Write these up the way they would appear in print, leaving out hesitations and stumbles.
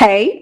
Hey,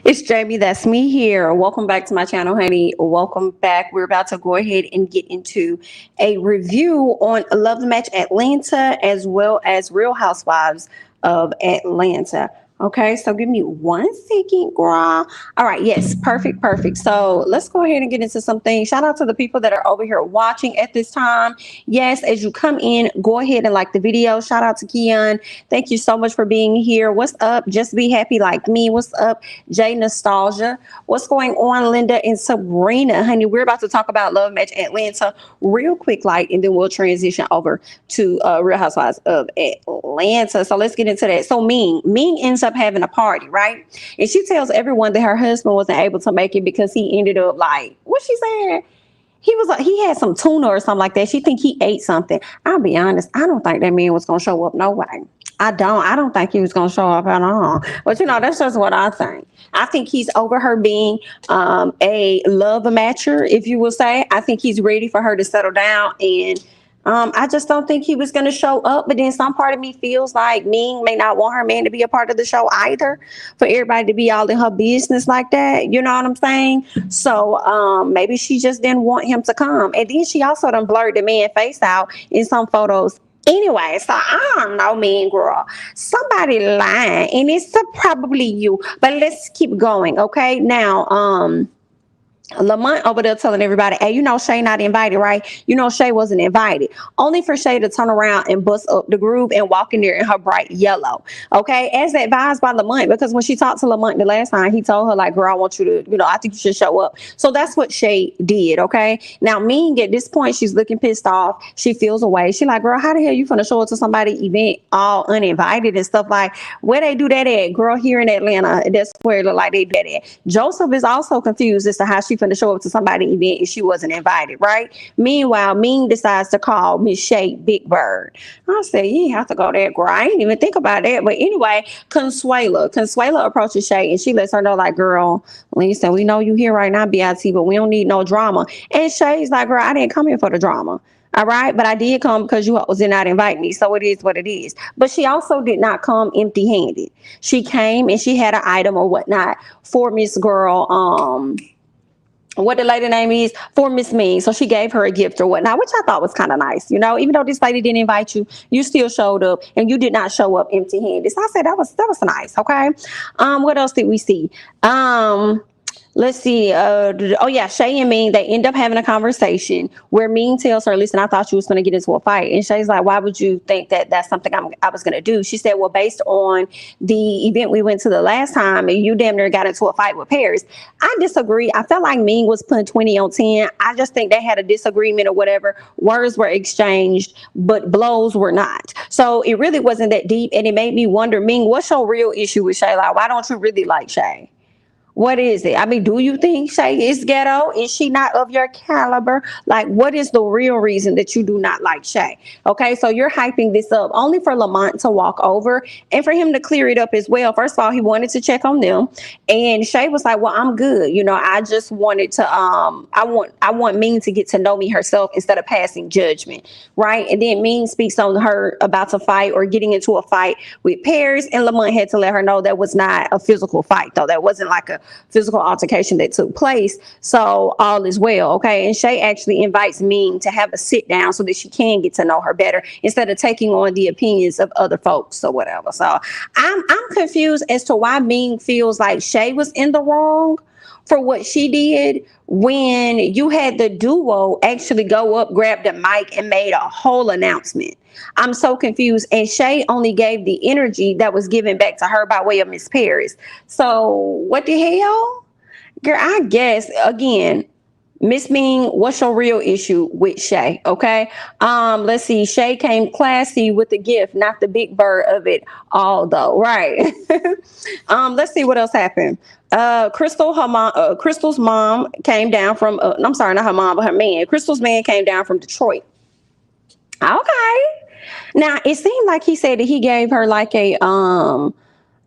it's Jamie. That's me here. Welcome back to my channel, honey. Welcome back. We're about to go ahead and get into a review on Love the Match Atlanta as well as Real Housewives of Atlanta. Okay, so give me 1 second, girl. All right, yes, perfect, perfect. So let's go ahead and get into some things. Shout out to the people that are over here watching at this time. Yes, as you come in, go ahead and like the video. Shout out to Keon. Thank you so much for being here. What's up? Just be happy like me. What's up, Jay Nostalgia? What's going on, Linda and Sabrina? Honey, we're about to talk about Love Match Atlanta real quick, like, and then we'll transition over to Real Housewives of Atlanta. So let's get into that. So Ming ends up having a party, right? And she tells everyone that her husband wasn't able to make it because he ended up like, what she said? He had some tuna or something like that. She think he ate something. I'll be honest, I don't think that man was gonna show up no way. I don't think he was gonna show up at all. But that's just what I think. I think he's over her being a love matcher, if you will say. I think he's ready for her to settle down, and I just don't think he was going to show up. But then some part of me feels like Ming may not want her man to be a part of the show either, for everybody to be all in her business like that. You know what I'm saying? So maybe she just didn't want him to come. And then she also done blurred the man face out in some photos. Anyway, so I don't know, mean girl. Somebody lying, and it's probably you. But let's keep going, okay? Now, Lamont over there telling everybody, hey, Shay not invited, right? Shay wasn't invited. Only for Shay to turn around and bust up the groove and walk in there in her bright yellow. Okay, as advised by Lamont, because when she talked to Lamont the last time, he told her, like, girl, I want you to, I think you should show up. So that's what Shay did, okay? Now, Ming, at this point, she's looking pissed off. She feels away. She like, girl, how the hell you finna show up to somebody's event all uninvited and stuff like, where they do that at? Girl, here in Atlanta, that's where it look like they do that at. Joseph is also confused as to how she finna show up to somebody's event if she wasn't invited, right? Meanwhile, Ming decides to call Miss Shay Big Bird. I said, you have to go there, girl. I didn't even think about that. But anyway, Consuela approaches Shay and she lets her know, like, girl, listen, we know you here right now, BIT, but we don't need no drama. And Shay's like, girl, I didn't come here for the drama. All right, but I did come because you did not invite me, so it is what it is. But she also did not come empty-handed. She came and she had an item or whatnot for Miss Girl, what the lady name is, for Miss Ming. So she gave her a gift or whatnot, which I thought was kind of nice. Even though this lady didn't invite you, you still showed up and you did not show up empty-handed. So I said that was nice. Okay. What else did we see? Let's see. Shay and Ming, they end up having a conversation where Ming tells her, listen, I thought you was going to get into a fight. And Shay's like, why would you think that that's something I was going to do? She said, well, based on the event we went to the last time, and you damn near got into a fight with Paris. I disagree. I felt like Ming was putting 20 on 10. I just think they had a disagreement or whatever. Words were exchanged, but blows were not. So it really wasn't that deep. And it made me wonder, Ming, what's your real issue with Shay? Like, why don't you really like Shay? What is it? I mean, do you think Shay is ghetto? Is she not of your caliber? Like, what is the real reason that you do not like Shay? Okay, so you're hyping this up only for Lamont to walk over and for him to clear it up as well. First of all, he wanted to check on them, and Shay was like, well, I'm good. I just wanted to, I want Ming to get to know me herself instead of passing judgment, right? And then Ming speaks on her about to fight or getting into a fight with Paris, and Lamont had to let her know that was not a physical fight, though. That wasn't like a physical altercation that took place. So all is well. Okay. And Shay actually invites Ming to have a sit down so that she can get to know her better instead of taking on the opinions of other folks or whatever. So I'm confused as to why Ming feels like Shay was in the wrong for what she did when you had the duo actually go up, grab the mic, and made a whole announcement. I'm so confused. And Shay only gave the energy that was given back to her by way of Miss Paris. So what the hell? Girl, I guess, again, Miss Ming, what's your real issue with Shay? Okay. Let's see. Shay came classy with the gift, not the big bird of it all, though. Right. Let's see what else happened. Crystal's mom came down from, I'm sorry, not her mom, but her man. Crystal's man came down from Detroit. Okay. Now, it seemed like he said that he gave her like a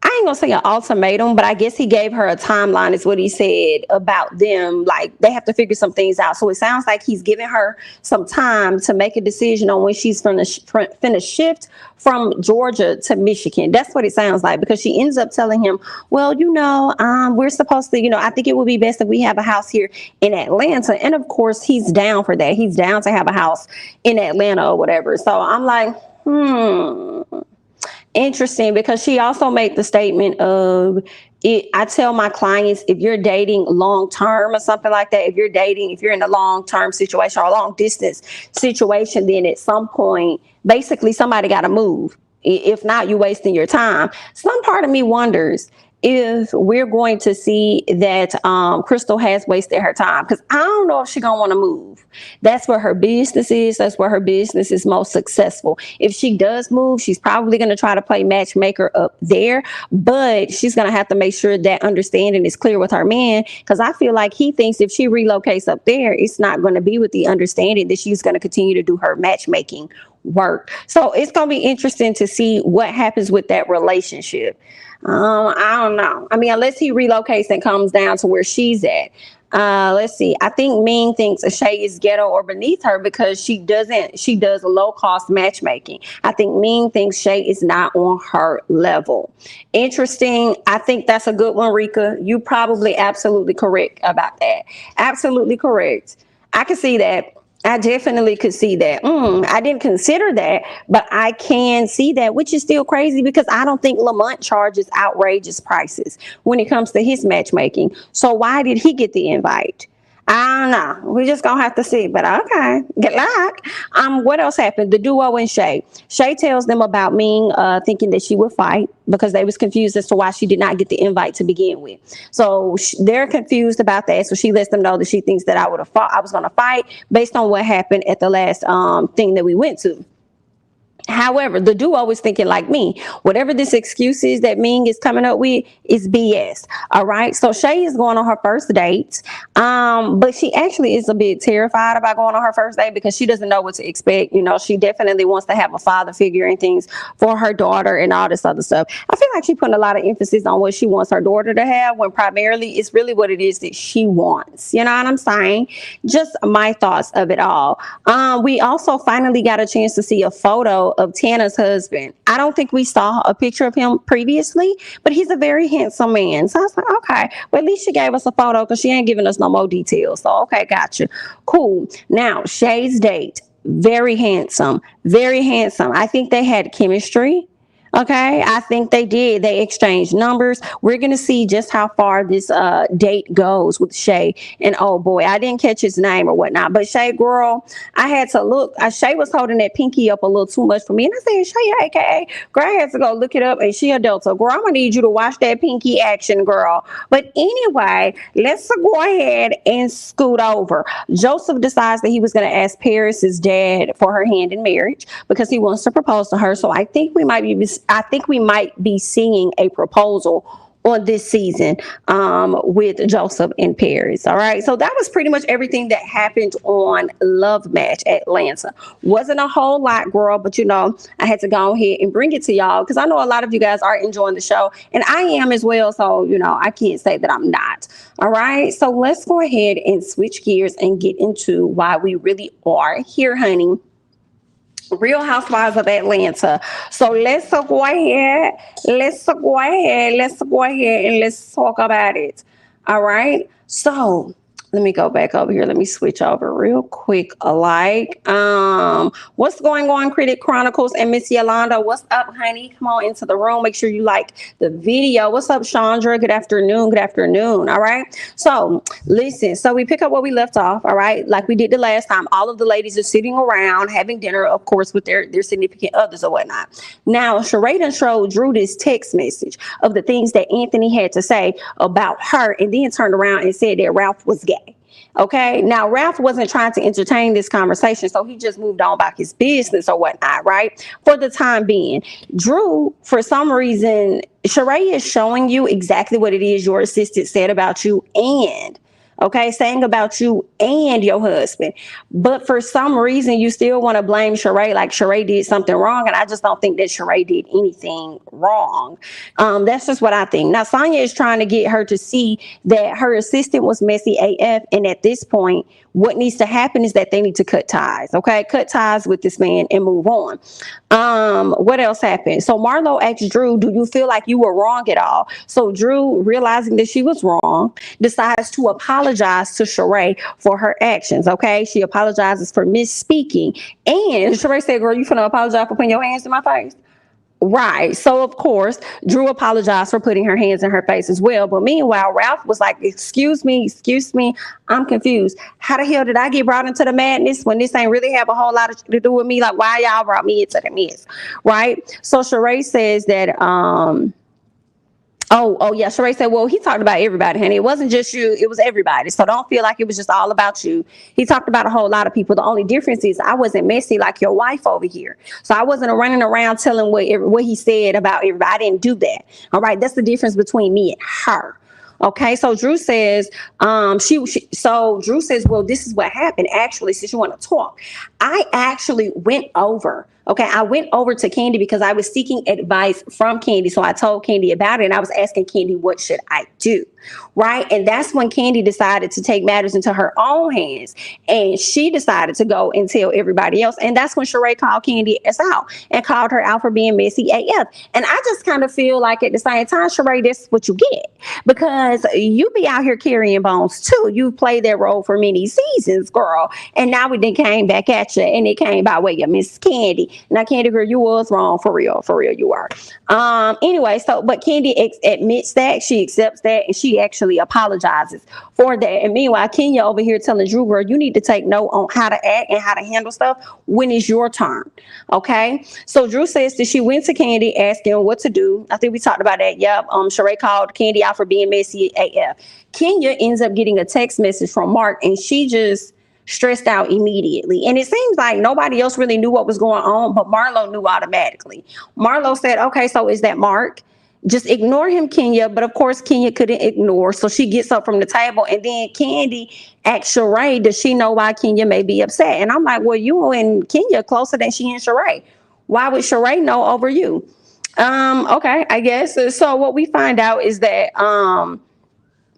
I ain't gonna say an ultimatum, but I guess he gave her a timeline, is what he said about them. Like, they have to figure some things out. So it sounds like he's giving her some time to make a decision on when she's finna shift from Georgia to Michigan. That's what it sounds like, because she ends up telling him, well, we're supposed to, I think it would be best if we have a house here in Atlanta. And of course, he's down for that. He's down to have a house in Atlanta or whatever. So I'm like, interesting, because she also made the statement of it. I tell my clients, if you're dating long term or something like that, if you're in a long term situation or a long distance situation, then at some point, basically somebody got to move. If not, you're wasting your time. Some part of me wonders if we're going to see that Crystal has wasted her time, because I don't know if she's gonna want to move. That's where her business is. That's where her business is most successful. If she does move, she's probably going to try to play matchmaker up there, but she's going to have to make sure that understanding is clear with her man, because I feel like he thinks if she relocates up there, it's not going to be with the understanding that she's going to continue to do her matchmaking work. So it's going to be interesting to see what happens with that relationship. I don't know. I mean, unless he relocates and comes down to where she's at. Let's see. I think Ming thinks Shay is ghetto or beneath her because she does low cost matchmaking. I think Ming thinks Shay is not on her level. Interesting. I think that's a good one, Rika. You probably absolutely correct about that. Absolutely correct. I can see that. I definitely could see that. I didn't consider that, but I can see that, which is still crazy because I don't think Lamont charges outrageous prices when it comes to his matchmaking. So why did he get the invite? I don't know. We're just gonna have to see. But okay, good luck. What else happened? The duo and Shay. Shay tells them about Ming thinking that she would fight because they was confused as to why she did not get the invite to begin with. So they're confused about that. So she lets them know that she thinks that I was gonna fight based on what happened at the last thing that we went to. However, the duo was thinking like me. Whatever this excuse is that Ming is coming up with is BS. All right. So Shay is going on her first date. But she actually is a bit terrified about going on her first date because she doesn't know what to expect. She definitely wants to have a father figure and things for her daughter and all this other stuff. I feel like she's putting a lot of emphasis on what she wants her daughter to have when primarily it's really what it is that she wants. You know what I'm saying? Just my thoughts of it all. We also finally got a chance to see a photo of Tana's husband. I don't think we saw a picture of him previously, but he's a very handsome man. So I was like, okay, well, at least she gave us a photo because she ain't giving us no more details. So, okay, gotcha. Cool. Now, Shay's date, very handsome, very handsome. I think they had chemistry. Okay, I think they did. They exchanged numbers. We're going to see just how far this date goes with Shay. And oh boy, I didn't catch his name or whatnot. But Shay, girl, I had to look. Shay was holding that pinky up a little too much for me. And I said, Shay, AKA, girl, I had to go look it up. And she a Delta. Girl, I'm going to need you to watch that pinky action, girl. But anyway, let's go ahead and scoot over. Joseph decides that he was going to ask Paris's dad for her hand in marriage because he wants to propose to her. So I think we might be seeing a proposal on this season with Joseph and Paris. All right. So that was pretty much everything that happened on Love Match Atlanta. Wasn't a whole lot, girl, but I had to go ahead and bring it to y'all because I know a lot of you guys are enjoying the show and I am as well. So, I can't say that I'm not. All right. So let's go ahead and switch gears and get into why we really are here, honey. Real Housewives of Atlanta. So let's go ahead and let's talk about it. All right. So let me go back over here. Let me switch over real quick. What's going on, Critic Chronicles and Miss Yolanda? What's up, honey? Come on into the room. Make sure you like the video. What's up, Chandra? Good afternoon. Good afternoon. All right. So listen. So we pick up where we left off. All right. Like we did the last time. All of the ladies are sitting around having dinner, of course, with their significant others or whatnot. Now, Sheree done showed Drew this text message of the things that Anthony had to say about her and then turned around and said that Ralph was gay. Okay. Now, Ralph wasn't trying to entertain this conversation, so he just moved on about his business or whatnot, right? For the time being. Drew, for some reason, Sheree is showing you exactly what it is your assistant said about you and okay, saying about you and your husband. But for some reason, you still want to blame Sheree, like Sheree did something wrong. And I just don't think that Sheree did anything wrong. That's just what I think. Now, Sonya is trying to get her to see that her assistant was messy AF. And at this point, what needs to happen is that they need to cut ties, okay? Cut ties with this man and move on. What else happened? So Marlo asked Drew, do you feel like you were wrong at all? So Drew, realizing that she was wrong, decides to apologize to Sheree for her actions, okay? She apologizes for misspeaking. And Sheree said, girl, you finna apologize for putting your hands in my face? Right. So, of course, Drew apologized for putting her hands in her face as well. But meanwhile, Ralph was like, excuse me, I'm confused. How the hell did I get brought into the madness when this ain't really have a whole lot to do with me? Like, why y'all brought me into the mess? Right. So Sheree says that, Oh, yeah. Sheree said, well, he talked about everybody, honey. It wasn't just you. It was everybody. So don't feel like it was just all about you. He talked about a whole lot of people. The only difference is I wasn't messy like your wife over here. So I wasn't running around telling what he said about everybody. I didn't do that. All right. That's the difference between me and her. Okay, so Drew says, so Drew says, well, this is what happened. Actually, since you want to talk, I actually went over. Okay, I went over to Candy because I was seeking advice from Candy. So I told Candy about it and I was asking Candy, what should I do? Right. And that's when Candy decided to take matters into her own hands. And she decided to go and tell everybody else. And that's when Sheree called Candy out and called her out for being messy AF. And I just kind of feel like at the same time, Sheree, this is what you get. Because you be out here carrying bones too. You played that role for many seasons, girl. And now it then came back at you and it came by way of Miss Candy. Now, Candy girl, you was wrong for real. For real, you are. Anyway, so but Candy admits that, she accepts that, and she actually apologizes for that. And meanwhile, Kenya over here telling Drew, girl, you need to take note on how to act and how to handle stuff when it's your turn. Okay. So Drew says that she went to Candy asking what to do. I think we talked about that. Yep. Sheree called Candy out for being messy AF. Kenya ends up getting a text message from Mark, and she just stressed out immediately. And it seems like nobody else really knew what was going on, but Marlo knew automatically. Marlo said, okay, so is that Mark? Just ignore him, Kenya. But of course, Kenya couldn't ignore. So she gets up from the table, and then Candy asks Sheree, does she know why Kenya may be upset? And I'm like, well, you and Kenya closer than she and Sheree. Why would Sheree know over you? Okay, I guess. So what we find out is that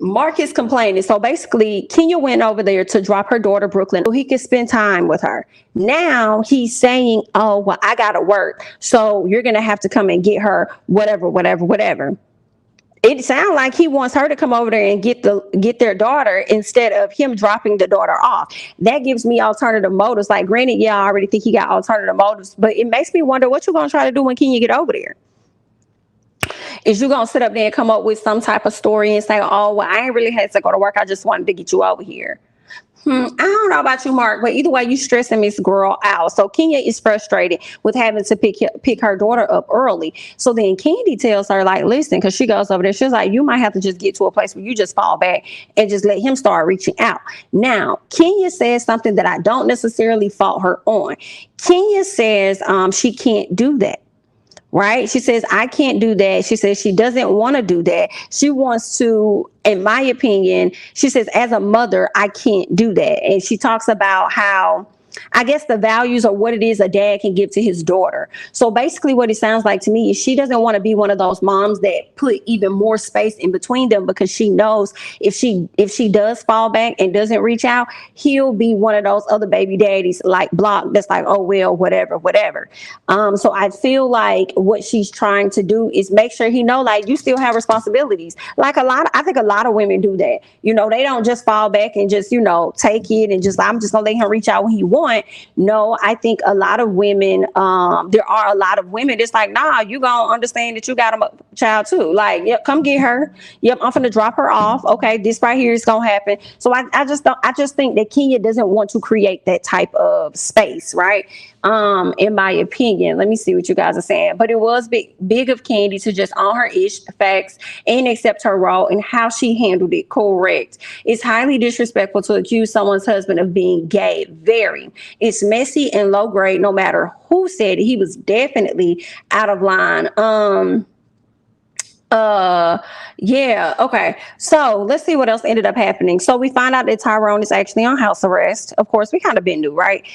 Mark is complaining. So basically, Kenya went over there to drop her daughter, Brooklyn, so he could spend time with her. Now he's saying, oh, well, I got to work. So you're going to have to come and get her, whatever. It sounds like he wants her to come over there and get their daughter instead of him dropping the daughter off. That gives me alternative motives. Like, granted, yeah, I already think he got alternative motives, but it makes me wonder what you're going to try to do when Kenya get over there. Is you gonna sit up there and come up with some type of story and say, oh, well, I ain't really had to go to work. I just wanted to get you over here. I don't know about you, Mark, but either way, you stressing Miss Girl out. So Kenya is frustrated with having to pick her daughter up early. So then Candy tells her, like, listen, because she goes over there, she's like, you might have to just get to a place where you just fall back and just let him start reaching out. Now, Kenya says something that I don't necessarily fault her on. Kenya says she can't do that. Right? She says, I can't do that. She says she doesn't want to do that. She wants to, in my opinion, she says, as a mother, I can't do that. And she talks about how, I guess, the values or what it is a dad can give to his daughter. So basically what it sounds like to me is she doesn't want to be one of those moms that put even more space in between them, because she knows if she does fall back and doesn't reach out, he'll be one of those other baby daddies like Block that's like, oh, well, whatever. So I feel like what she's trying to do is make sure he know, like, you still have responsibilities. Like I think a lot of women do that. You know, they don't just fall back and just, take it and just, I'm just gonna let him reach out when he wants. No, I think a lot of women, there are a lot of women that's like, nah, you gonna understand that you got a child too. Like, yep, come get her. Yep, I'm gonna drop her off. Okay, this right here is gonna happen. So I just think that Kenya doesn't want to create that type of space, right? In my opinion. Let me see what you guys are saying. But it was big of Candy to just own her facts and accept her role and how she handled it. Correct. It's highly disrespectful to accuse someone's husband of being gay. Very. It's messy and low grade, no matter who said it. He was definitely out of line. Uh, yeah, okay. So let's see what else ended up happening. So we find out that Tyrone is actually on house arrest. Of course, we kind of been new, right?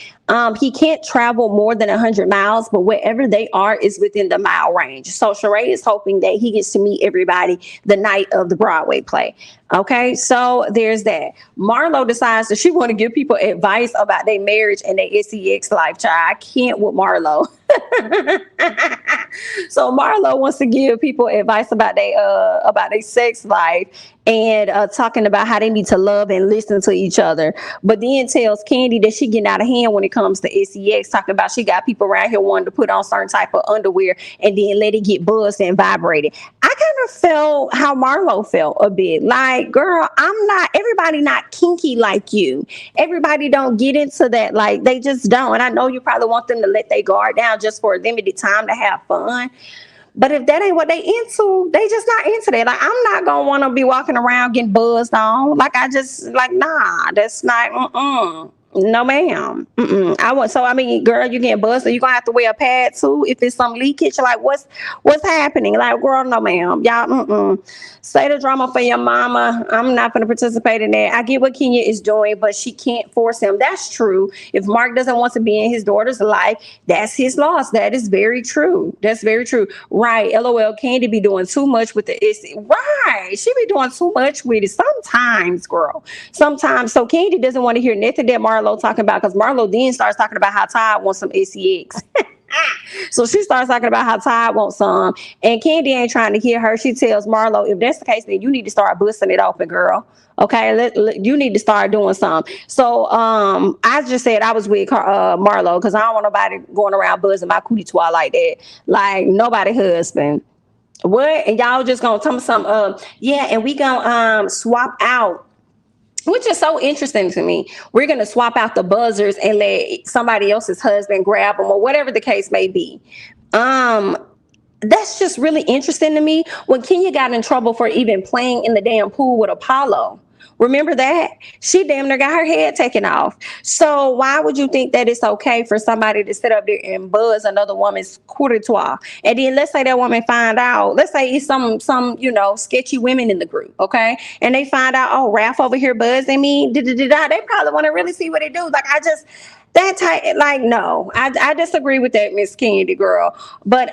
He can't travel more than 100 miles, but wherever they are is within the mile range. So Sheree is hoping that he gets to meet everybody the night of the Broadway play. Okay, so there's that. Marlo decides that she want to give people advice about their marriage and their sex life. Child, I can't with Marlo. So Marlo wants to give people advice about their sex life and talking about how they need to love and listen to each other. But then tells Candy that she getting out of hand when it comes to sex, talking about she got people around here wanting to put on certain type of underwear and then let it get buzzed and vibrated. I kind of felt how Marlo felt a bit. Like, girl, everybody not kinky like you. Everybody don't get into that. Like, they just don't. And I know you probably want them to let their guard down just for a limited time to have fun. But if that ain't what they into, they just not into that. Like, I'm not gonna want to be walking around getting buzzed on. Like, I just like, nah, that's not. No, ma'am. I want. So I mean, girl, you getting buzzed, so you gonna have to wear a pad too if it's some leakage. Like, what's happening? Like, girl, no, ma'am. Y'all, say the drama for your mama. I'm not gonna participate in that. I get what Kenya is doing, but she can't force him. That's true. If Mark doesn't want to be in his daughter's life, that's his loss. That is very true. That's very true. Right. LOL. Candy be doing too much with the right. She be doing too much with it sometimes, girl. Sometimes. So Candy doesn't want to hear nothing that Marlo talking about, because Marlo then starts talking about how Todd wants some sex. So she starts talking about how Todd wants some, and Candy ain't trying to hear her. She tells Marlo, if that's the case, then you need to start busting it open, girl. Okay, you need to start doing something. So I just said I was with Marlo, because I don't want nobody going around buzzing my cootie twat like that. Like, nobody husband. What? And y'all just gonna tell me some yeah, and we gonna swap out, which is so interesting to me. We're going to swap out the buzzers and let somebody else's husband grab them, or whatever the case may be. That's just really interesting to me. When Kenya got in trouble for even playing in the damn pool with Apollo, remember that? She damn near got her head taken off. So why would you think that it's okay for somebody to sit up there and buzz another woman's courtois? And then let's say that woman find out, let's say it's some sketchy women in the group, okay? And they find out, oh, Ralph over here buzzing me. They probably want to really see what they do. Like, that type, like, no, I disagree with that, Miss Candy girl. But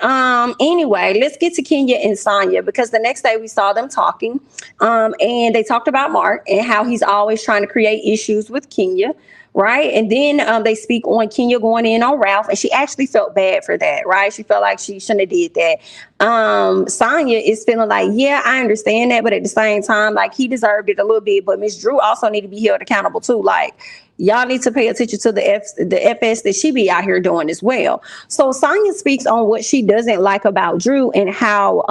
anyway, let's get to Kenya and Sonya, because the next day we saw them talking, and they talked about Mark and how he's always trying to create issues with Kenya. Right. And then they speak on Kenya going in on Ralph, and she actually felt bad for that. Right. She felt like she shouldn't have did that. Sonya is feeling like, yeah, I understand that. But at the same time, like, he deserved it a little bit. But Miss Drew also need to be held accountable, too. Like, y'all need to pay attention to the FS that she be out here doing as well. So Sonya speaks on what she doesn't like about Drew and how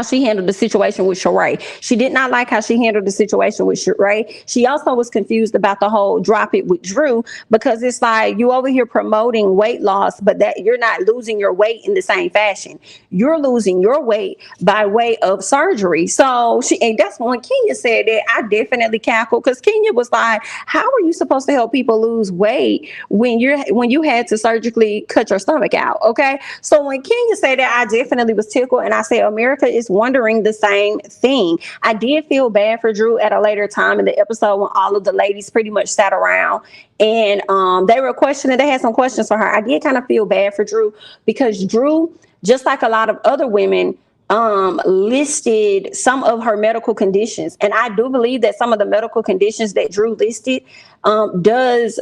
she handled the situation with Sheree. She did not like how she handled the situation with Sheree. She also was confused about the whole drop it with Drew, because it's like, you over here promoting weight loss, but that you're not losing your weight in the same fashion. You're losing your weight by way of surgery. So and that's when Kenya said that, I definitely cackled, because Kenya was like, how are you supposed to help people lose weight when you had to surgically cut your stomach out? Okay. So when Kenya said that, I definitely was tickled, and I said, America is wondering the same thing. I did feel bad for Drew at a later time in the episode, when all of the ladies pretty much sat around and they were questioning. They had some questions for her. I did kind of feel bad for Drew, because Drew, just like a lot of other women, listed some of her medical conditions. And I do believe that some of the medical conditions that Drew listed does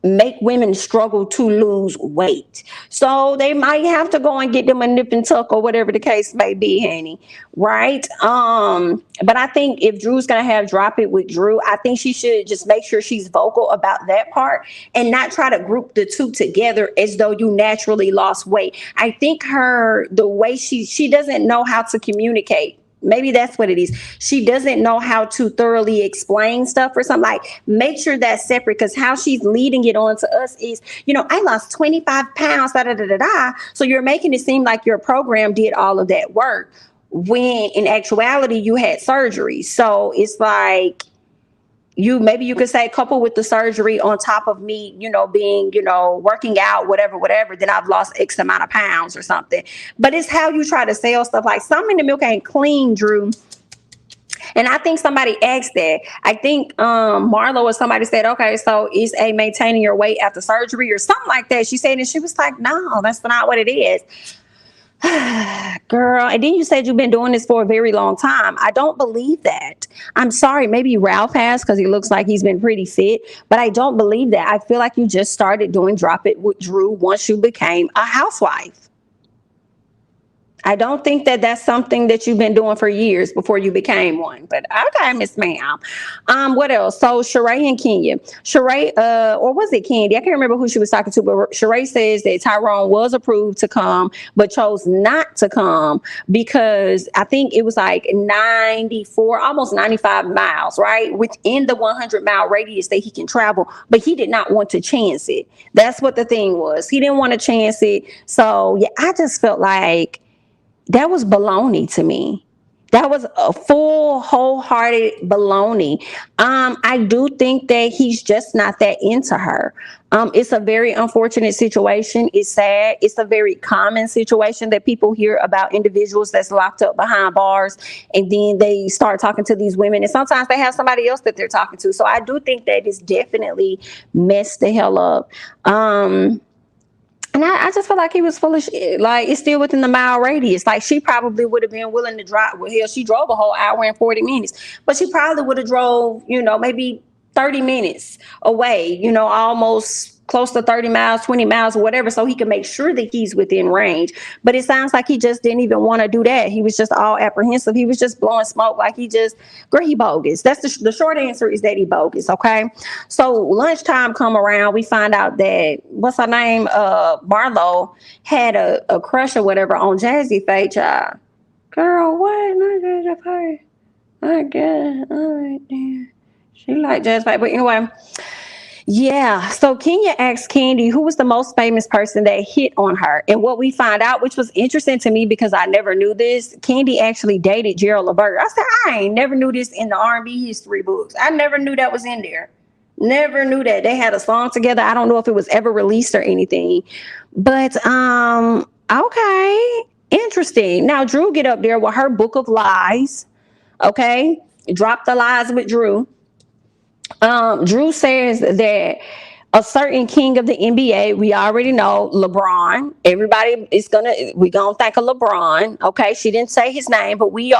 make women struggle to lose weight. So they might have to go and get them a nip and tuck, or whatever the case may be, honey. Right? But I think if Drew's going to have drop it with Drew, I think she should just make sure she's vocal about that part and not try to group the two together as though you naturally lost weight. I think the way she doesn't know how to communicate. Maybe that's what it is. She doesn't know how to thoroughly explain stuff or something. Like, make sure that's separate, because how she's leading it on to us is, I lost 25 pounds, So you're making it seem like your program did all of that work, when in actuality you had surgery. So it's like, maybe you could say couple with the surgery on top of me, being, working out, whatever, then I've lost X amount of pounds or something. But it's how you try to sell stuff. Like, some in the milk ain't clean, Drew. And I think somebody asked that. I think Marlo or somebody said, okay, so is a maintaining your weight after surgery or something like that. She said, and she was like, no, that's not what it is. Girl, and then you said you've been doing this for a very long time. I don't believe that. I'm sorry, maybe Ralph has, because he looks like he's been pretty fit, but I don't believe that. I feel like you just started doing Drop It with Drew once you became a housewife. I don't think that that's something that you've been doing for years before you became one. But okay, Miss Ma'am. What else? So Sheree and Kenya. Sheree, or was it Candy? I can't remember who she was talking to, but Sheree says that Tyrone was approved to come, but chose not to come because I think it was like 94, almost 95 miles, right? Within the 100-mile radius that he can travel, but he did not want to chance it. That's what the thing was. He didn't want to chance it. So yeah, I just felt like that was baloney to me. That was a full, wholehearted baloney. I do think that he's just not that into her. It's a very unfortunate situation. It's sad. It's a very common situation that people hear about individuals that's locked up behind bars, and then they start talking to these women, and sometimes they have somebody else that they're talking to. So I do think that it's definitely messed the hell up. And I just feel like he was full of shit. Like, it's still within the mile radius. Like, she probably would have been willing to drive. Well, hell, she drove a whole hour and 40 minutes. But she probably would have drove, maybe 30 minutes away, almost close to 30 miles, 20 miles or whatever, so he can make sure that he's within range. But it sounds like he just didn't even want to do that. He was just all apprehensive. He was just blowing smoke like he bogus. That's the short answer, is that he bogus, okay? So lunchtime come around, we find out that, what's her name, Marlo had a crush or whatever on Jazzy Faye, child. Girl, what? Not Jazzy Faye. I guess. All right, then. She like Jazzy Faye. But anyway, yeah, so Kenya asked Candy who was the most famous person that hit on her. And what we find out, which was interesting to me because I never knew this, Candy actually dated Gerald Levert. I said, I ain't never knew this in the R&B history books. I never knew that was in there. Never knew that. They had a song together. I don't know if it was ever released or anything. But, okay, interesting. Now, Drew get up there with her book of lies, okay? Drop the lies with Drew. Drew says that a certain king of the NBA, we already know, LeBron. Everybody is we're gonna think of LeBron. Okay, she didn't say his name, but we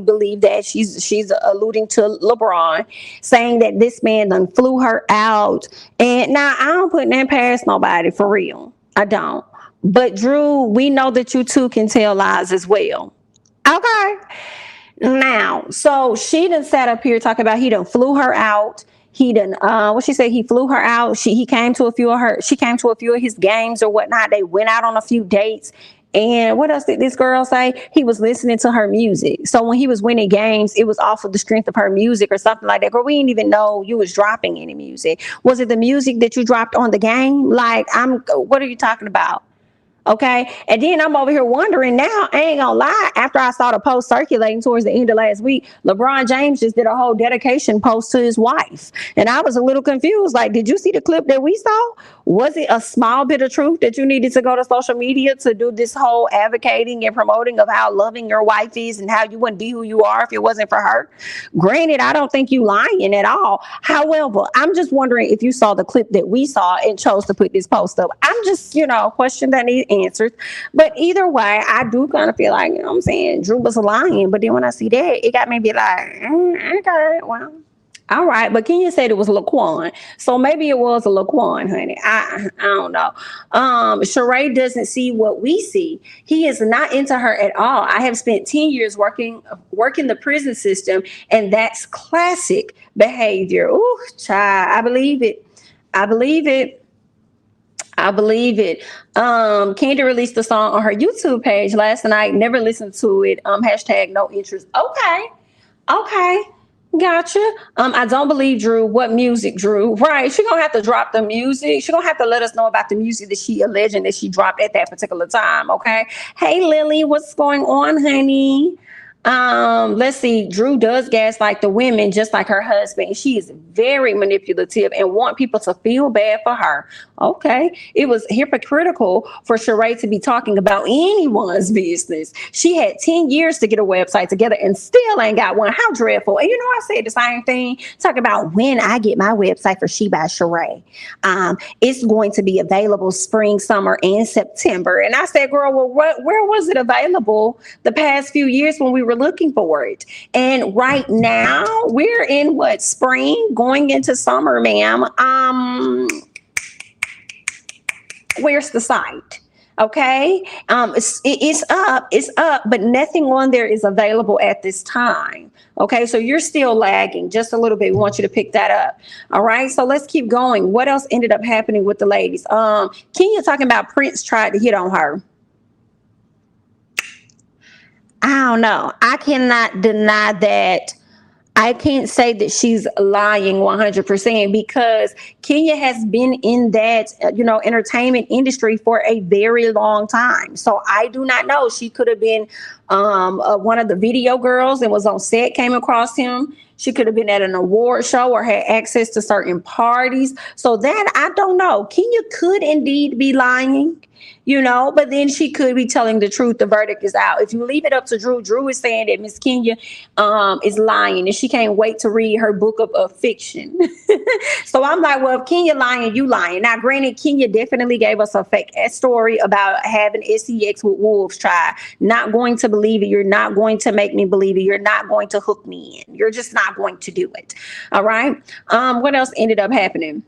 believe that she's alluding to LeBron, saying that this man done flew her out. And now I don't put that past nobody, for real. I don't. But Drew, we know that you too can tell lies as well. Okay. Now, so she done sat up here talking about he done flew her out. He done, what she said, he flew her out. She came to a few of his games or whatnot. They went out on a few dates. And what else did this girl say? He was listening to her music. So when he was winning games, it was off of the strength of her music or something like that. Girl, we didn't even know you was dropping any music. Was it the music that you dropped on the game? Like, what are you talking about? Okay. And then I'm over here wondering now, I ain't gonna lie, after I saw the post circulating towards the end of last week, LeBron James just did a whole dedication post to his wife. And I was a little confused. Like, did you see the clip that we saw? Was it a small bit of truth that you needed to go to social media to do this whole advocating and promoting of how loving your wife is and how you wouldn't be who you are if it wasn't for her? Granted, I don't think you lying at all. However, I'm just wondering if you saw the clip that we saw and chose to put this post up. I'm just, question that needs answers. But either way, I do kind of feel like, what I'm saying, Drew was lying. But then when I see that, it got me be like, okay, well, all right. But Kenya said it was Laquan. So maybe it was a Laquan, honey. I don't know. Sheree doesn't see what we see. He is not into her at all. I have spent 10 years working the prison system, and that's classic behavior. Ooh, child, I believe it. Candy released the song on her YouTube page last night. Never listened to it. Hashtag no interest. Okay. Gotcha. I don't believe Drew. What music, Drew? Right. She gonna have to drop the music. She gonna have to let us know about the music that she alleging that she dropped at that particular time. Okay. Hey, Lily, what's going on, honey? Let's see. Drew does gaslight the women just like her husband. She is very manipulative and want people to feel bad for her. Okay. It was hypocritical for Sheree to be talking about anyone's business. She had 10 years to get a website together and still ain't got one. How dreadful. And you know, I said the same thing. Talk about when I get my website for She by Sheree. It's going to be available spring, summer, and September. And I said, girl, well, where was it available the past few years when we were looking for it? And right now we're in what, spring going into summer, ma'am. Where's the site? Okay. It's up, but nothing on there is available at this time. Okay, so you're still lagging just a little bit. We want you to pick that up. All right, so let's keep going. What else ended up happening with the ladies? Kenya talking about Prince tried to hit on her. I don't know. I cannot deny that. I can't say that she's lying 100% because Kenya has been in that, entertainment industry for a very long time. So I do not know. She could have been one of the video girls and was on set, came across him. She could have been at an award show or had access to certain parties. So that I don't know. Kenya could indeed be lying. But then she could be telling the truth. The verdict is out. If you leave it up to Drew, Drew is saying that Miss Kenya is lying and she can't wait to read her book of fiction. So I'm like, well, if Kenya lying, you lying. Now, granted, Kenya definitely gave us a fake story about having sex with wolves tried. Not going to believe it. You're not going to make me believe it. You're not going to hook me in. You're just not going to do it. All right. What else ended up happening?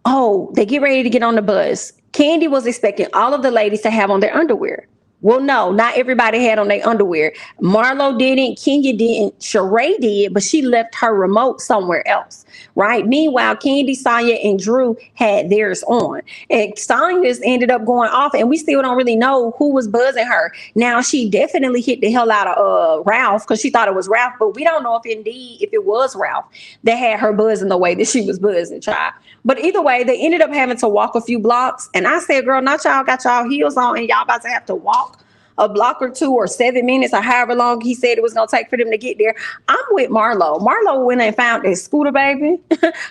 Oh, they get ready to get on the bus. Candy was expecting all of the ladies to have on their underwear. Well, no, not everybody had on their underwear. Marlo didn't, Kenya didn't, Sheree did, but she left her remote somewhere else, right? Meanwhile, Candy, Sonya, and Drew had theirs on. And Sonya's ended up going off, and we still don't really know who was buzzing her. Now, she definitely hit the hell out of Ralph because she thought it was Ralph, but we don't know if it was Ralph that had her buzzing the way that she was buzzing, child. But either way, they ended up having to walk a few blocks. And I said, girl, not y'all got y'all heels on and y'all about to have to walk a block or two or 7 minutes or however long he said it was going to take for them to get there. I'm with Marlo. Marlo went and found that scooter, baby.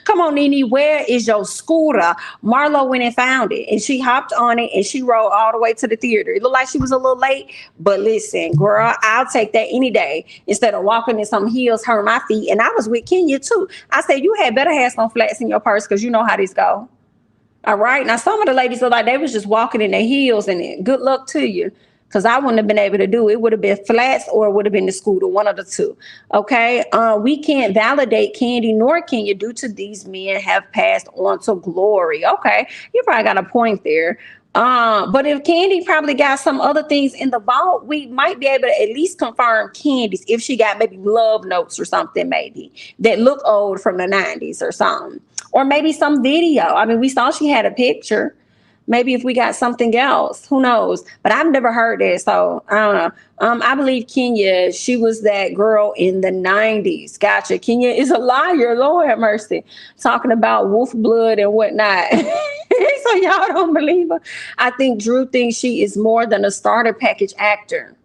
Come on, Nene, where is your scooter? Marlo went and found it and she hopped on it and she rode all the way to the theater. It looked like she was a little late, but listen, girl, I'll take that any day instead of walking in some heels, hurting my feet. And I was with Kenya too. I said, you had better have some flats in your purse because you know how this go. All right. Now, some of the ladies look like they was just walking in their heels and good luck to you. Because I wouldn't have been able to do it. It would have been flats or it would have been the scooter, one of the two. Okay. We can't validate Candy nor Kenya due to these men have passed on to glory. Okay. You probably got a point there. But if Candy probably got some other things in the vault, we might be able to at least confirm Candy's if she got maybe love notes or something maybe that look old from the 90s or something. Or maybe some video. I mean, we saw she had a picture. Maybe if we got something else, who knows? But I've never heard that, so I don't know. I believe Kenya, she was that girl in the 90s. Gotcha. Kenya is a liar. Lord have mercy. Talking about wolf blood and whatnot. So y'all don't believe her? I think Drew thinks she is more than a starter package actor.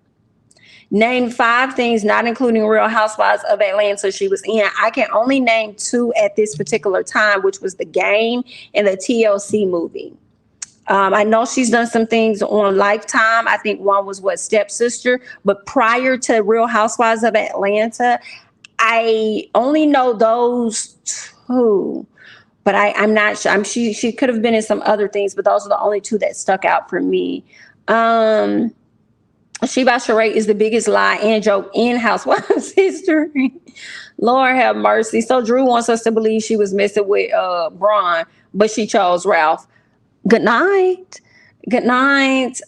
Name 5 things, not including Real Housewives of Atlanta, she was in. I can only name 2 at this particular time, which was The Game and the TLC movie. I know she's done some things on Lifetime. I think one was Stepsister. But prior to Real Housewives of Atlanta, I only know those 2. But I'm not sure. She could have been in some other things, but those are the only 2 that stuck out for me. She by Sheree is the biggest lie and joke in Housewives history. Lord have mercy. So Drew wants us to believe she was messing with Braun, but she chose Ralph. Good night. Good night.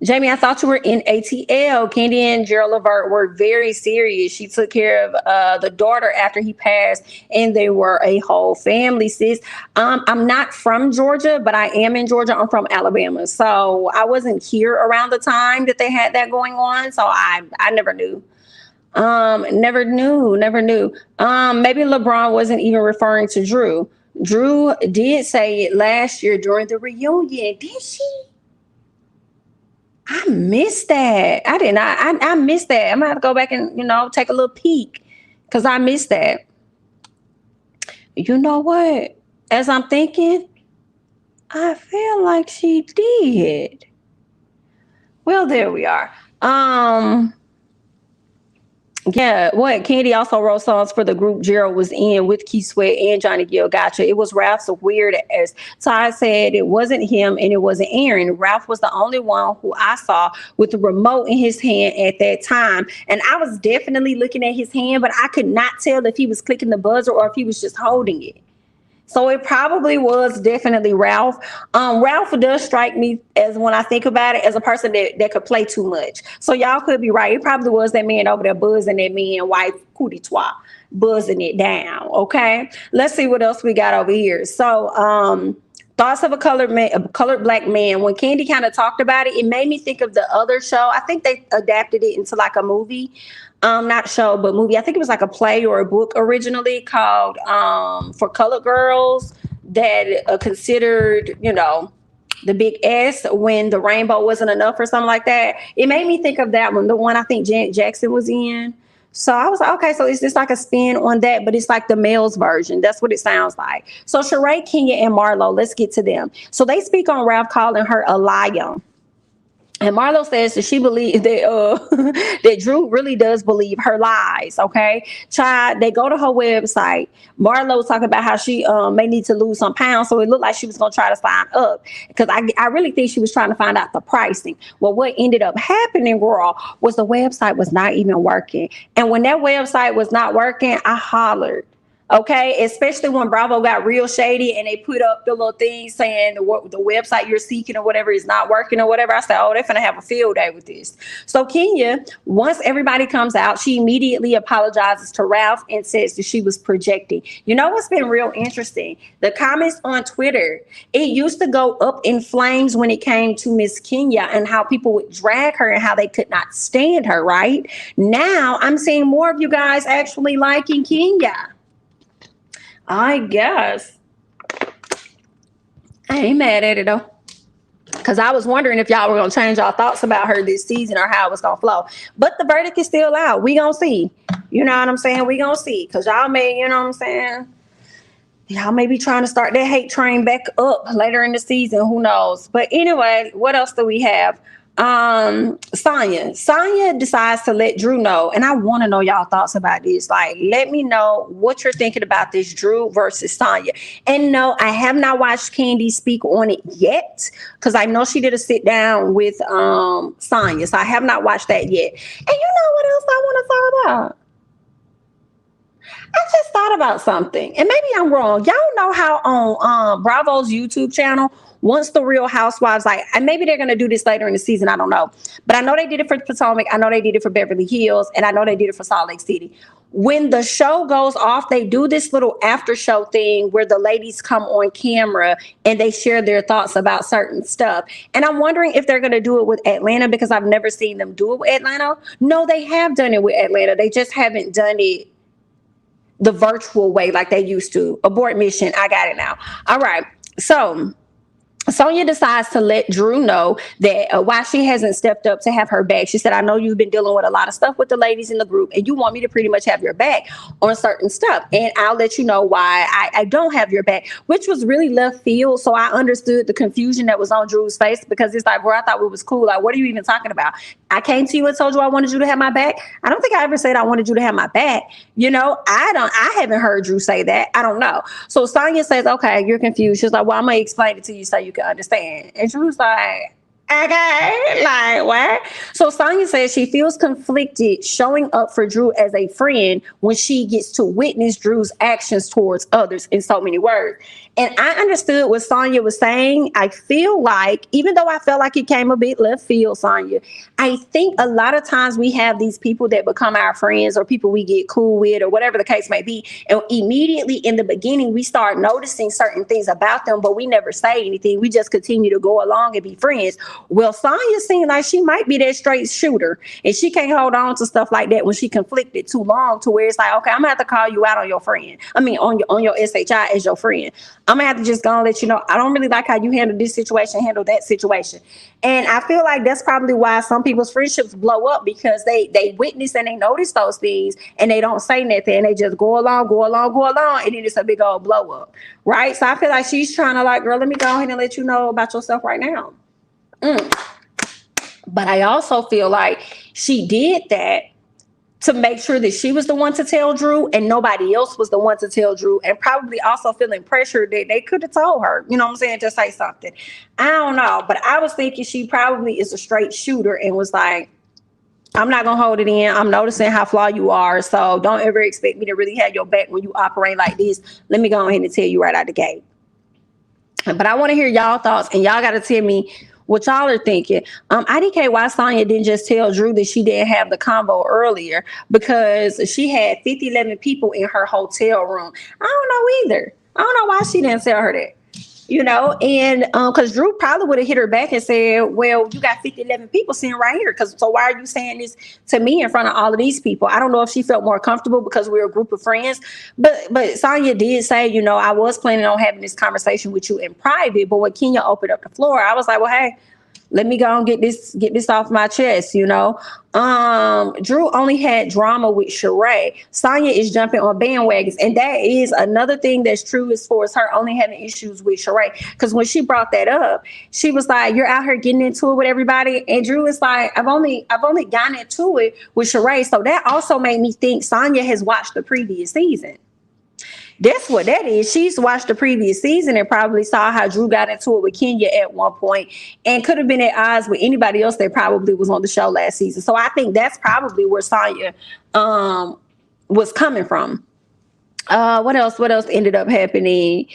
Jamie, I thought you were in ATL. Candy and Gerald Levert were very serious. She took care of the daughter after he passed, and they were a whole family, sis. I'm not from Georgia, but I am in Georgia. I'm from Alabama. So I wasn't here around the time that they had that going on. So I never knew. Never knew. Maybe LeBron wasn't even referring to Drew. Drew did say it last year during the reunion. Did she? I missed that. I did not. I missed that. I'm gonna have to go back and take a little peek because I missed that. You know what? As I'm thinking, I feel like she did. Well, there we are. Yeah, what Candy also wrote songs for the group Gerald was in with Key Sweat and Johnny Gill. Gotcha. It was Ralph's weird as Ty said. It wasn't him and it wasn't Aaron. Ralph was the only one who I saw with the remote in his hand at that time, and I was definitely looking at his hand, but I could not tell if he was clicking the buzzer or if he was just holding it. So it probably was definitely Ralph. Ralph does strike me as, when I think about it, as a person that could play too much. So y'all could be right. It probably was that man over there buzzing that man wife cootie twat, buzzing it down. Okay. Let's see what else we got over here. So thoughts of a colored black man. When Candy kind of talked about it, it made me think of the other show. I think they adapted it into like a movie. Not show, but movie. I think it was like a play or a book originally called For Colored Girls that considered, the big S when the rainbow wasn't enough or something like that. It made me think of that one, the one I think Janet Jackson was in. So I was like, okay, so it's just like a spin on that, but it's like the male's version. That's what it sounds like. So Sheree, Kenya, and Marlo, let's get to them. So they speak on Ralph calling her a liar. And Marlo says that she believes that that Drew really does believe her lies. Okay, child. They go to her website. Marlo's talking about how she may need to lose some pounds, so it looked like she was gonna try to sign up because I really think she was trying to find out the pricing. Well, what ended up happening, girl, was the website was not even working. And when that website was not working, I hollered. Okay, especially when Bravo got real shady and they put up the little thing saying the website you're seeking or whatever is not working or whatever. I said, oh, they're going to have a field day with this. So Kenya, once everybody comes out, she immediately apologizes to Ralph and says that she was projecting. You know what's been real interesting? The comments on Twitter, it used to go up in flames when it came to Miss Kenya and how people would drag her and how they could not stand her, right? Now I'm seeing more of you guys actually liking Kenya. I guess. I ain't mad at it though. Because I was wondering if y'all were going to change your thoughts about her this season or how it was going to flow. But the verdict is still out. We going to see. You know what I'm saying? We going to see. Because y'all may, you know what I'm saying? Y'all may be trying to start that hate train back up later in the season. Who knows? But anyway, what else do we have? Sonya decides to let Drew know, and I want to know y'all thoughts about this. Like, let me know what you're thinking about this Drew versus Sonya. And no, I have not watched Candy speak on it yet because I know she did a sit down with Sonya, so I have not watched that yet. And you know what else I want to talk about? I just thought about something, and maybe I'm wrong. Y'all know how on Bravo's YouTube channel, once the Real Housewives, like, and maybe they're going to do this later in the season, I don't know. But I know they did it for Potomac. I know they did it for Beverly Hills. And I know they did it for Salt Lake City. When the show goes off, they do this little after show thing where the ladies come on camera and they share their thoughts about certain stuff. And I'm wondering if they're going to do it with Atlanta because I've never seen them do it with Atlanta. No, they have done it with Atlanta. They just haven't done it the virtual way like they used to. Abort mission. I got it now. All right. So Sonya decides to let Drew know that why she hasn't stepped up to have her back. She said, I know you've been dealing with a lot of stuff with the ladies in the group and you want me to pretty much have your back on certain stuff. And I'll let you know why I don't have your back, which was really left field. So I understood the confusion that was on Drew's face because it's like, bro, I thought we was cool. Like, what are you even talking about? I came to you and told you I wanted you to have my back. I don't think I ever said I wanted you to have my back. You know, I haven't heard Drew say that. I don't know. So Sonya says, okay, you're confused. She's like, well, I'm going to explain it to you so you can understand. And Drew's like, okay, like what? So Sonya says she feels conflicted showing up for Drew as a friend when she gets to witness Drew's actions towards others in so many words. And I understood what Sonya was saying. I feel like, even though I felt like it came a bit left field, Sonya, I think a lot of times we have these people that become our friends or people we get cool with or whatever the case may be. And immediately in the beginning, we start noticing certain things about them, but we never say anything. We just continue to go along and be friends. Well, Sonya seemed like she might be that straight shooter, and she can't hold on to stuff like that when she conflicted too long to where it's like, okay, I'm gonna have to call you out on your friend. I mean, on your SHI as your friend. I'm gonna have to just go and let you know I don't really like how you handle this situation, handle that situation. And I feel like that's probably why some people's friendships blow up, because they witness and they notice those things and they don't say nothing, and they just go along, and then it's a big old blow up. Right? So I feel like she's trying to like, girl, let me go ahead and let you know about yourself right now. But I also feel like she did that to make sure that she was the one to tell Drew and nobody else was the one to tell Drew, and probably also feeling pressure that they could have told her, you know what I'm saying, to say something. I don't know, but I was thinking she probably is a straight shooter and was like, I'm not going to hold it in. I'm noticing how flawed you are, so don't ever expect me to really have your back when you operate like this. Let me go ahead and tell you right out the gate. But I want to hear y'all thoughts, and y'all got to tell me what y'all are thinking. IDK, why Sonya didn't just tell Drew that she didn't have the combo earlier, because she had 11 people in her hotel room. I don't know either. I don't know why she didn't tell her that. You know, and because Drew probably would have hit her back and said, well, you got 11 people sitting right here. So why are you saying this to me in front of all of these people? I don't know if she felt more comfortable because we're a group of friends. But Sonya did say, you know, I was planning on having this conversation with you in private. But when Kenya opened up the floor, I was like, well, hey, let me go and get this off my chest, you know. Drew only had drama with Sheree. Sonya is jumping on bandwagons, and that is another thing that's true as far as her only having issues with Sheree. Because when she brought that up, she was like, "You're out here getting into it with everybody," and Drew is like, "I've only gotten into it with Sheree." So that also made me think Sonya has watched the previous season. That's what that is. She's watched the previous season and probably saw how Drew got into it with Kenya at one point, and could have been at odds with anybody else that probably was on the show last season. So I think that's probably where Sonya was coming from. What else ended up happening?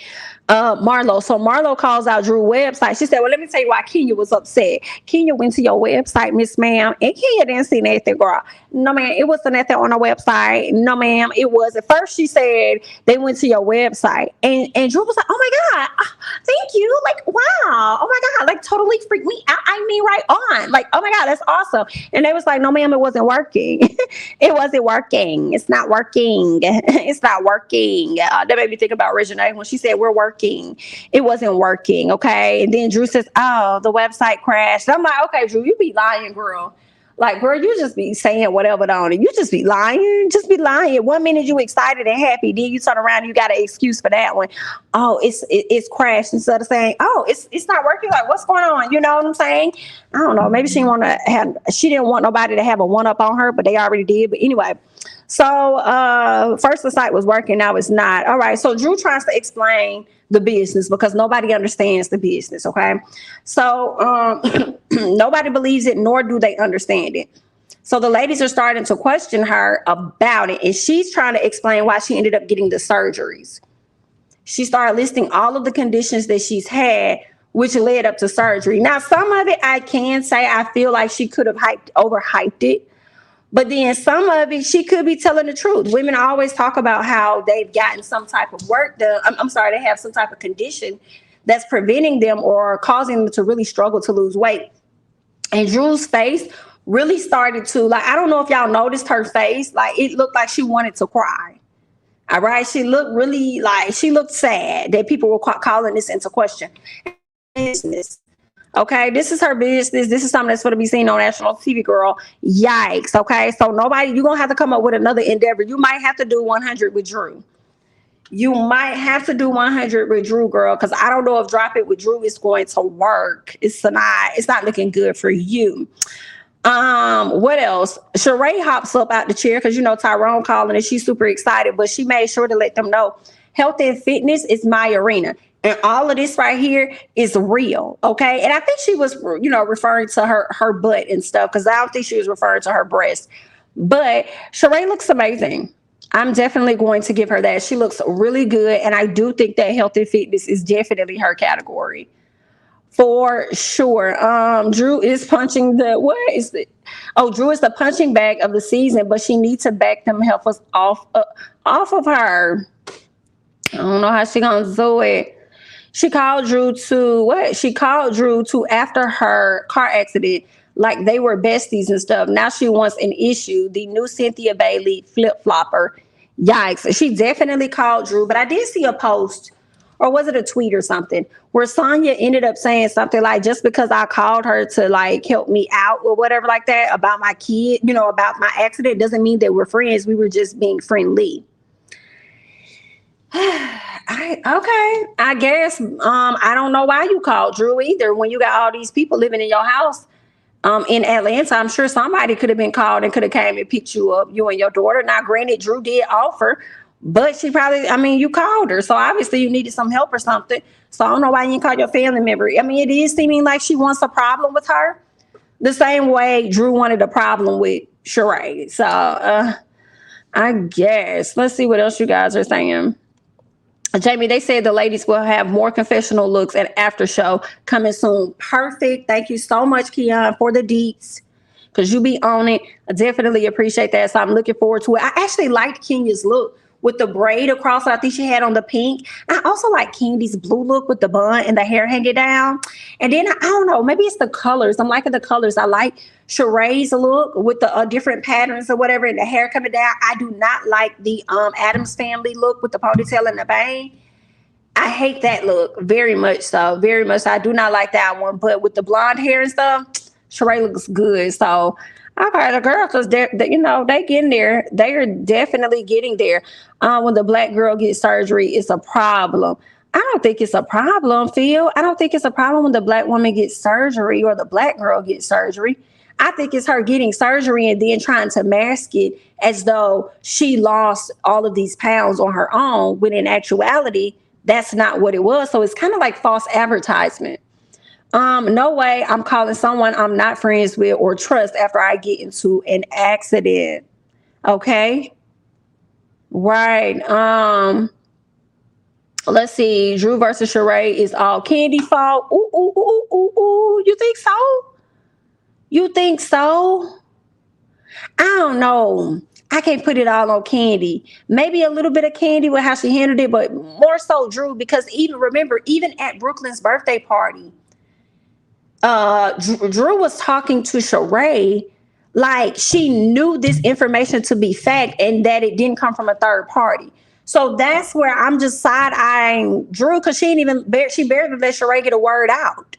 Marlo. So Marlo calls out Drew's website. She said, well, let me tell you why Kenya was upset. Kenya went to your website, Miss Ma'am, and Kenya didn't see nothing, girl. No, ma'am, it wasn't nothing on her website. No, ma'am, it was. At first, she said they went to your website. And Drew was like, oh my God, thank you. Like, wow. Oh my God, like totally freaked me out. I mean, right on. Like, oh my God, that's awesome. And they was like, no, ma'am, it wasn't working. It wasn't working. It's not working. It's not working. That made me think about Regina when she said we're working. It wasn't working. Okay. And then Drew says, oh, the website crashed. I'm like, okay, Drew, you be lying, girl. Like, girl, you just be saying whatever on it. You just be lying. Just be lying. 1 minute you excited and happy, then you turn around and you got an excuse for that one. Oh, it's crashed, instead of saying, oh, it's not working. Like, what's going on? You know what I'm saying? I don't know. Maybe she didn't want nobody to have a one up on her, but they already did. But anyway, so first the site was working, now it's not. All right. So Drew tries to explain the business because nobody understands the business. Okay. So nobody believes it, nor do they understand it. So the ladies are starting to question her about it, and she's trying to explain why she ended up getting the surgeries. She started listing all of the conditions that she's had, which led up to surgery. Now, some of it I can say I feel like she could have overhyped it. But then some of it, she could be telling the truth. Women always talk about how they've gotten some type of work done. They have some type of condition that's preventing them or causing them to really struggle to lose weight. And Drew's face really started to, like, I don't know if y'all noticed her face. Like, it looked like she wanted to cry. All right. She looked sad that people were calling this into question. Business. Okay, this is her business. This is something that's going to be seen on national TV, girl. Yikes. Okay, so you're going to have to come up with another endeavor. You might have to do 100 with Drew. You might have to do 100 with Drew, girl, because I don't know if Drop It with Drew is going to work. It's not looking good for you. What else? Sheree hops up out the chair because, you know, Tyrone calling and she's super excited, but she made sure to let them know health and fitness is my arena. And all of this right here is real, okay? And I think she was, you know, referring to her butt and stuff, because I don't think she was referring to her breast. But Sheree looks amazing. I'm definitely going to give her that. She looks really good, and I do think that health and fitness is definitely her category. For sure. Drew is punching what is it? Oh, Drew is the punching bag of the season, but she needs to back them heifers off of her. I don't know how she gonna do it. She called Drew to what? She called Drew to after her car accident, like they were besties and stuff. Now she wants an issue. The new Cynthia Bailey flip flopper. Yikes. She definitely called Drew, but I did see a post, or was it a tweet or something, where Sonya ended up saying something like, just because I called her to like help me out or whatever like that about my kid, about my accident, doesn't mean that we're friends. We were just being friendly. I guess I don't know why you called Drew either when you got all these people living in your house in Atlanta. I'm sure somebody could have been called and could have came and picked you up, you and your daughter. Now granted, Drew did offer, but she probably, you called her, so obviously you needed some help or something. So I don't know why you didn't call your family member. It is seeming like she wants a problem with her the same way Drew wanted a problem with Sheree. So I guess let's see what else you guys are saying. Jamie, they said the ladies will have more confessional looks at after show coming soon. Perfect. Thank you so much, Keon, for the deets, because you be on it. I definitely appreciate that. So I'm looking forward to it. I actually liked Kenya's look with the braid across. I think she had on the pink. I also like Candy's blue look with the bun and the hair hanging down. And then I don't know, maybe it's the colors. I'm liking the colors. I like Sheree's look with the different patterns or whatever and the hair coming down. I do not like the Addams Family look with the ponytail and the bang. I hate that look very much. So very much. I do not like that one. But with the blonde hair and stuff, Sheree looks good. So I've heard a girl because they getting there. They are definitely getting there. When the black girl gets surgery, it's a problem. I don't think it's a problem, Phil. I don't think it's a problem when the black woman gets surgery or the black girl gets surgery. I think it's her getting surgery and then trying to mask it as though she lost all of these pounds on her own, when in actuality, that's not what it was. So it's kind of like false advertisement. No way I'm calling someone I'm not friends with or trust after I get into an accident. Okay. Right. Let's see. Drew versus Sheree is all Candy fault. Ooh, ooh, ooh, ooh, ooh. You think so? You think so? I don't know. I can't put it all on Candy. Maybe a little bit of Candy with how she handled it, but more so Drew, because even at Brooklyn's birthday party, Drew was talking to Sheree like she knew this information to be fact and that it didn't come from a third party. So that's where I'm just side-eyeing Drew, because she barely let Sheree get a word out.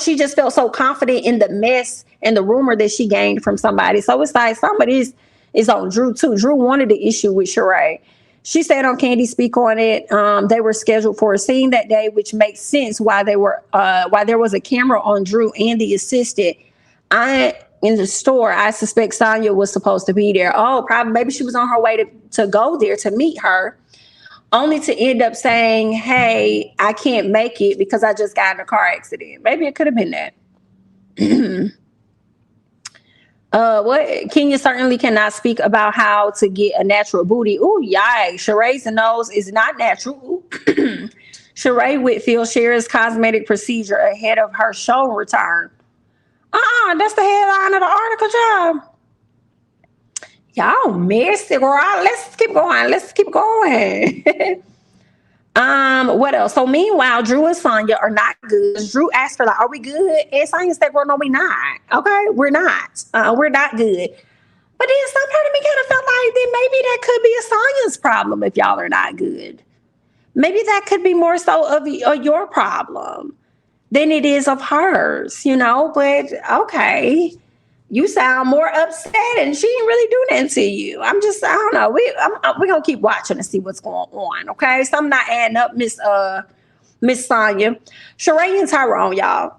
She just felt so confident in the mess and the rumor that she gained from somebody. So it's like somebody is on Drew too. Drew wanted the issue with Sheree. She said on Candy Speak on It, they were scheduled for a scene that day, which makes sense why there was a camera on Drew and the assistant. In the store, I suspect Sonya was supposed to be there. Oh, probably maybe she was on her way to go there to meet her, only to end up saying, hey, I can't make it because I just got in a car accident. Maybe it could have been that. What Kenya certainly cannot speak about how to get a natural booty. Ooh, yikes. Sheree's nose is not natural. Sheree Whitfield shares cosmetic procedure ahead of her show return. That's the headline of the article, job. Y'all messy, girl. Let's keep going. What else? So meanwhile, Drew and Sonya are not good. Drew asked her, like, are we good? And Sonya said, well, no, we not. Okay, we're not. We're not good. But then some part of me kind of felt like then maybe that could be a Sonya's problem if y'all are not good. Maybe that could be more so of your problem than it is of hers, but okay. You sound more upset and she didn't really do nothing to you. I don't know. We're going to keep watching and see what's going on, okay? Something not adding up, Miss Sonya. Sheree and Tyrone, y'all.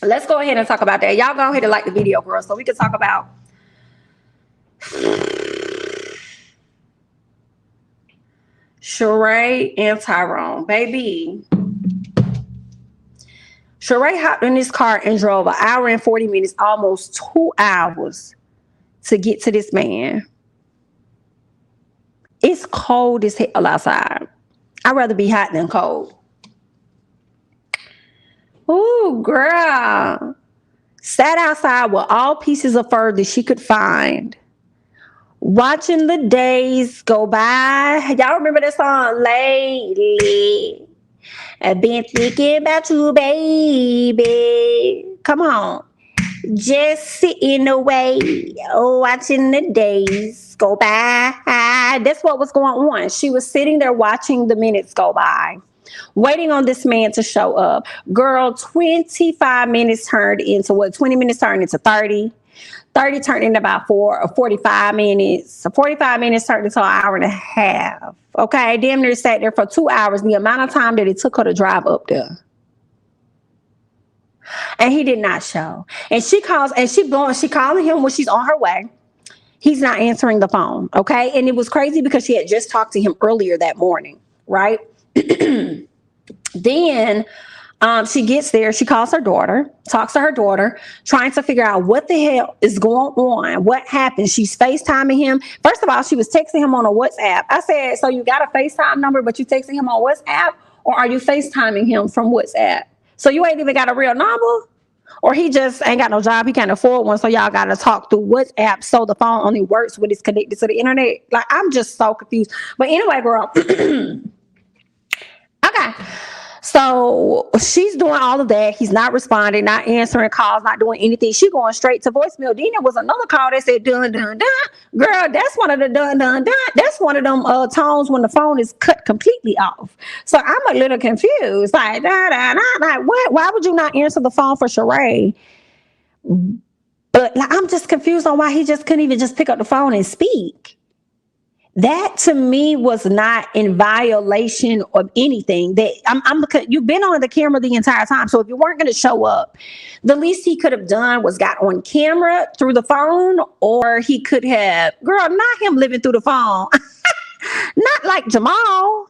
Let's go ahead and talk about that. Y'all go ahead and like the video, girl, so we can talk about Sheree and Tyrone. Baby. Sheree hopped in his car and drove an hour and 40 minutes, almost 2 hours to get to this man. It's cold as hell outside. I'd rather be hot than cold. Ooh, girl. Sat outside with all pieces of fur that she could find. Watching the days go by. Y'all remember that song, Lately? I've been thinking about you, baby. Come on. Just sitting away, watching the days go by. That's what was going on. She was sitting there watching the minutes go by, waiting on this man to show up. Girl, 25 minutes turned into what? 20 minutes turned into 30. 30 turned into about 45 minutes. 45 minutes turned into an hour and a half. Okay, damn near sat there for 2 hours, the amount of time that it took her to drive up there. And he did not show. And she calls and she calling him when she's on her way. He's not answering the phone. Okay. And it was crazy because she had just talked to him earlier that morning. Right. Then she gets there. She calls her daughter, talks to her daughter, trying to figure out what the hell is going on. What happened? She's FaceTiming him. First of all, she was texting him on a WhatsApp. I said, so you got a FaceTime number, but you texting him on WhatsApp, or are you FaceTiming him from WhatsApp? So you ain't even got a real number? Or he just ain't got no job. He can't afford one. So y'all got to talk through WhatsApp. So the phone only works when it's connected to the internet. Like, I'm just so confused. But anyway, girl. Okay. So she's doing all of that. He's not responding, not answering calls, not doing anything. She going straight to voicemail. Then there was another call that said dun dun dun. Girl, that's one of the dun dun dun. That's one of them tones when the phone is cut completely off. So I'm a little confused. Like, da, da, da, like what? Why would you not answer the phone for Sheree? But like, I'm just confused on why he just couldn't even just pick up the phone and speak. That to me was not in violation of anything. That you've been on the camera the entire time. So if you weren't going to show up, the least he could have done was got on camera through the phone, or he could have, girl, not him living through the phone. Not like Jamal.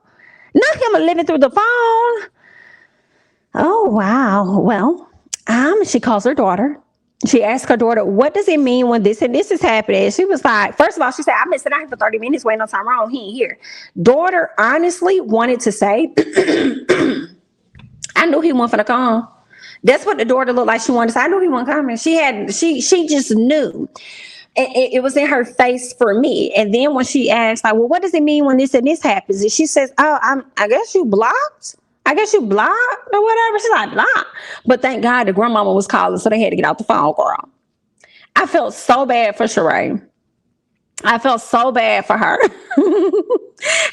Not him living through the phone. Oh, wow. Well, she calls her daughter. She asked her daughter, what does it mean when this and this is happening? She was like, first of all, she said, I've been sitting out here for 30 minutes waiting on Tyrone. He ain't here. Daughter honestly wanted to say, I knew he wasn't going to come. That's what the daughter looked like she wanted to say. I knew he wasn't coming. She just knew. It was in her face for me. And then when she asked, like, well, what does it mean when this and this happens? And she says, oh, I guess you blocked. I guess you blocked or whatever. She's like, blocked. But thank God the grandmama was calling, so they had to get out the phone, girl. I felt so bad for Sheree. I felt so bad for her.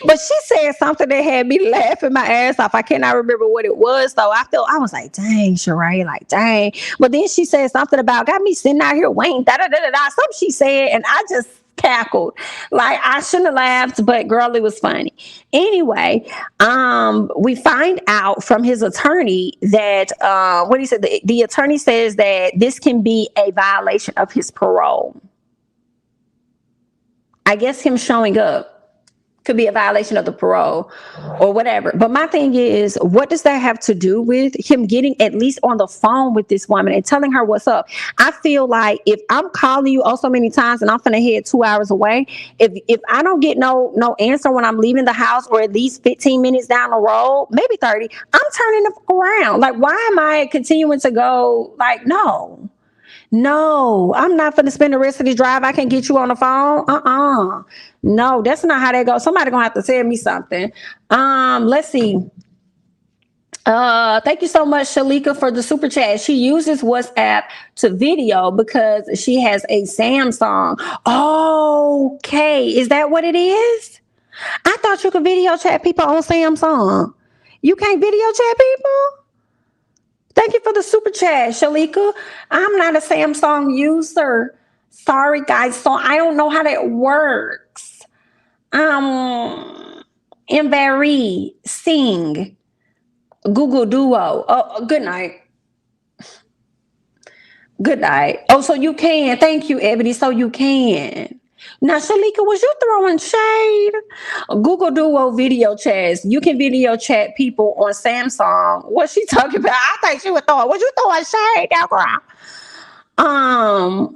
But she said something that had me laughing my ass off. I cannot remember what it was, though. I was like, dang, Sheree, like, dang. But then she said something about, got me sitting out here waiting, da-da-da-da-da. Something she said, and I just cackled. Like, I shouldn't have laughed, but girl, it was funny. Anyway, we find out from his attorney that what he said, the attorney says that this can be a violation of his parole. I guess him showing up could be a violation of the parole or whatever. But my thing is, what does that have to do with him getting at least on the phone with this woman and telling her what's up? I feel like if I'm calling you so many times and I'm finna head 2 hours away, if I don't get no answer when I'm leaving the house, or at least 15 minutes down the road, maybe 30, I'm turning the fuck around. Like, why am I continuing to go? Like, no, I'm not going to spend the rest of the drive. I can't get you on the phone. No, that's not how that goes. Somebody gonna have to tell me something. Let's see. Thank you so much, Shalika, for the super chat. She uses WhatsApp to video because she has a Samsung. Okay, is that what it is? I thought you could video chat people on Samsung. You can't video chat people? Thank you for the super chat, Shalika. I'm not a Samsung user. Sorry, guys. So I don't know how that works. Mbaree, Sing, Google Duo. Oh, good night. Good night. Oh, so you can. Thank you, Ebony. So you can. Now, Shalika, was you throwing shade? Google Duo video chats. You can video chat people on Samsung. What's she talking about? I think she was throwing. Was you throwing shade, that girl?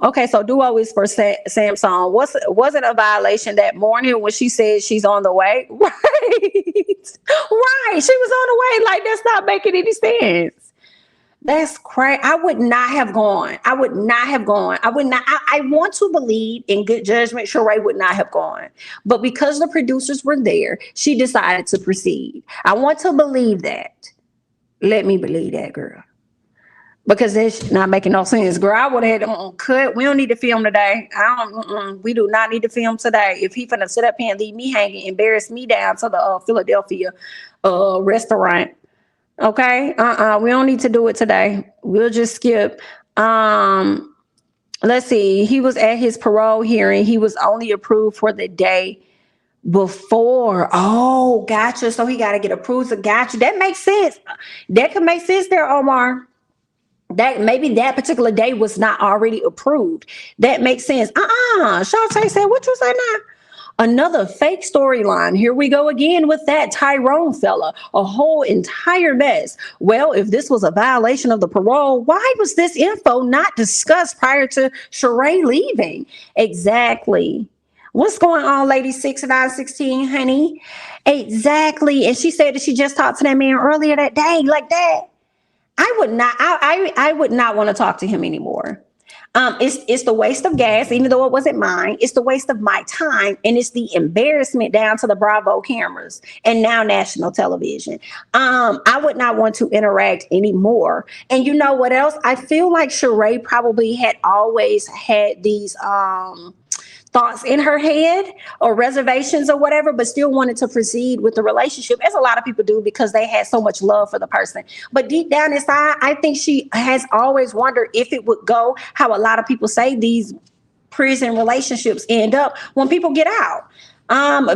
Okay, so Duo is for Samsung. Was it a violation that morning when she said she's on the way? Right. Right. She was on the way. Like, that's not making any sense. That's crazy. I would not have gone. I would not have gone. I would not. I want to believe in good judgment. Sheree would not have gone. But because the producers were there, she decided to proceed. I want to believe that. Let me believe that, girl. Because that's not making no sense, girl. I would have had them on cut. We don't need to film today. I don't. We do not need to film today. If he finna sit up here and leave me hanging, embarrass me down to the Philadelphia restaurant. Okay. We don't need to do it today. We'll just skip. Let's see. He was at his parole hearing. He was only approved for the day before. Oh, gotcha. So he got to get approved. So gotcha. That makes sense. That could make sense there, Omar. That maybe that particular day was not already approved. That makes sense. Shantae said, what you say now? Another fake storyline. Here we go again with that Tyrone fella. A whole entire mess. Well, if this was a violation of the parole, why was this info not discussed prior to Sheree leaving? Exactly. What's going on, lady 6916, honey? Exactly. And she said that she just talked to that man earlier that day, like that. I would not. I would not want to talk to him anymore. It's the waste of gas, even though it wasn't mine. It's the waste of my time, and it's the embarrassment down to the Bravo cameras and now national television. I would not want to interact anymore. And you know what else? I feel like Sheree probably had always had these thoughts in her head or reservations or whatever, but still wanted to proceed with the relationship, as a lot of people do, because they had so much love for the person. But deep down inside, I think she has always wondered if it would go how a lot of people say these prison relationships end up when people get out.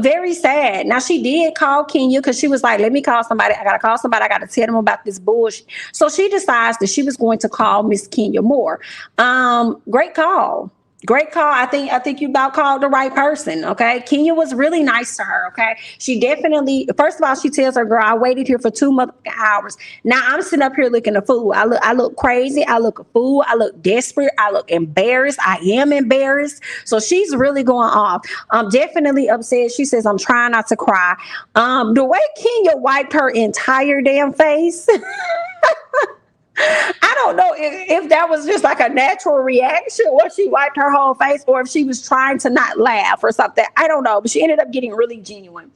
Very sad. Now, she did call Kenya because she was like, let me call somebody. I got to call somebody. I got to tell them about this bullshit. So she decides that she was going to call Miss Kenya Moore. Great call. Great call. I think you about called the right person. Okay. Kenya was really nice to her. Okay. She definitely, first of all, she tells her, girl, I waited here for 2 hours. Now I'm sitting up here looking a fool. I look crazy. I look a fool. I look desperate. I look embarrassed. I am embarrassed. So she's really going off. I'm definitely upset. She says, I'm trying not to cry. The way Kenya wiped her entire damn face. I don't know if that was just like a natural reaction or she wiped her whole face or if she was trying to not laugh or something. I don't know, but she ended up getting really genuine.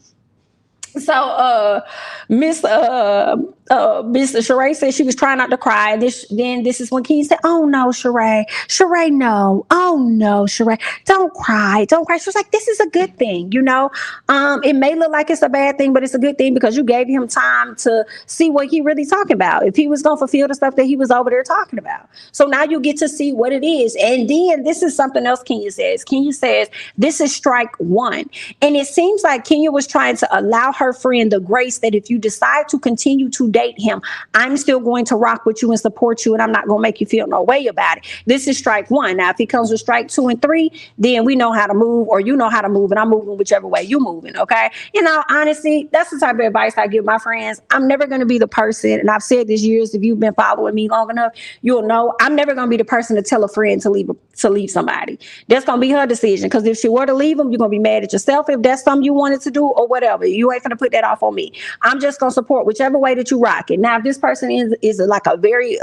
So Miss Sheree said she was trying not to cry. Then this is when Kenya said, oh no, Sheree, no. Oh no, Sheree, don't cry. She was like, this is a good thing, you know. It may look like it's a bad thing, but it's a good thing because you gave him time to see what he really talking about. If he was gonna fulfill the stuff that he was over there talking about. So now you get to see what it is. And then this is something else Kenya says. Kenya says this is strike one. And it seems like Kenya was trying to allow her friend the grace that if you decide to continue to date him, I'm still going to rock with you and support you, and I'm not going to make you feel no way about it. This is strike one. Now, if he comes with strike 2 and 3, then we know how to move, or you know how to move, and I'm moving whichever way you're moving, okay? You know, honestly, that's the type of advice I give my friends. I'm never going to be the person, and I've said this years, if you've been following me long enough, you'll know I'm never going to be the person to tell a friend to leave somebody. That's going to be her decision, because if she were to leave them, you're going to be mad at yourself if that's something you wanted to do or whatever. You ain't going to put that off on me. I'm just going to support whichever way that you rock it. Now, if this person is like a very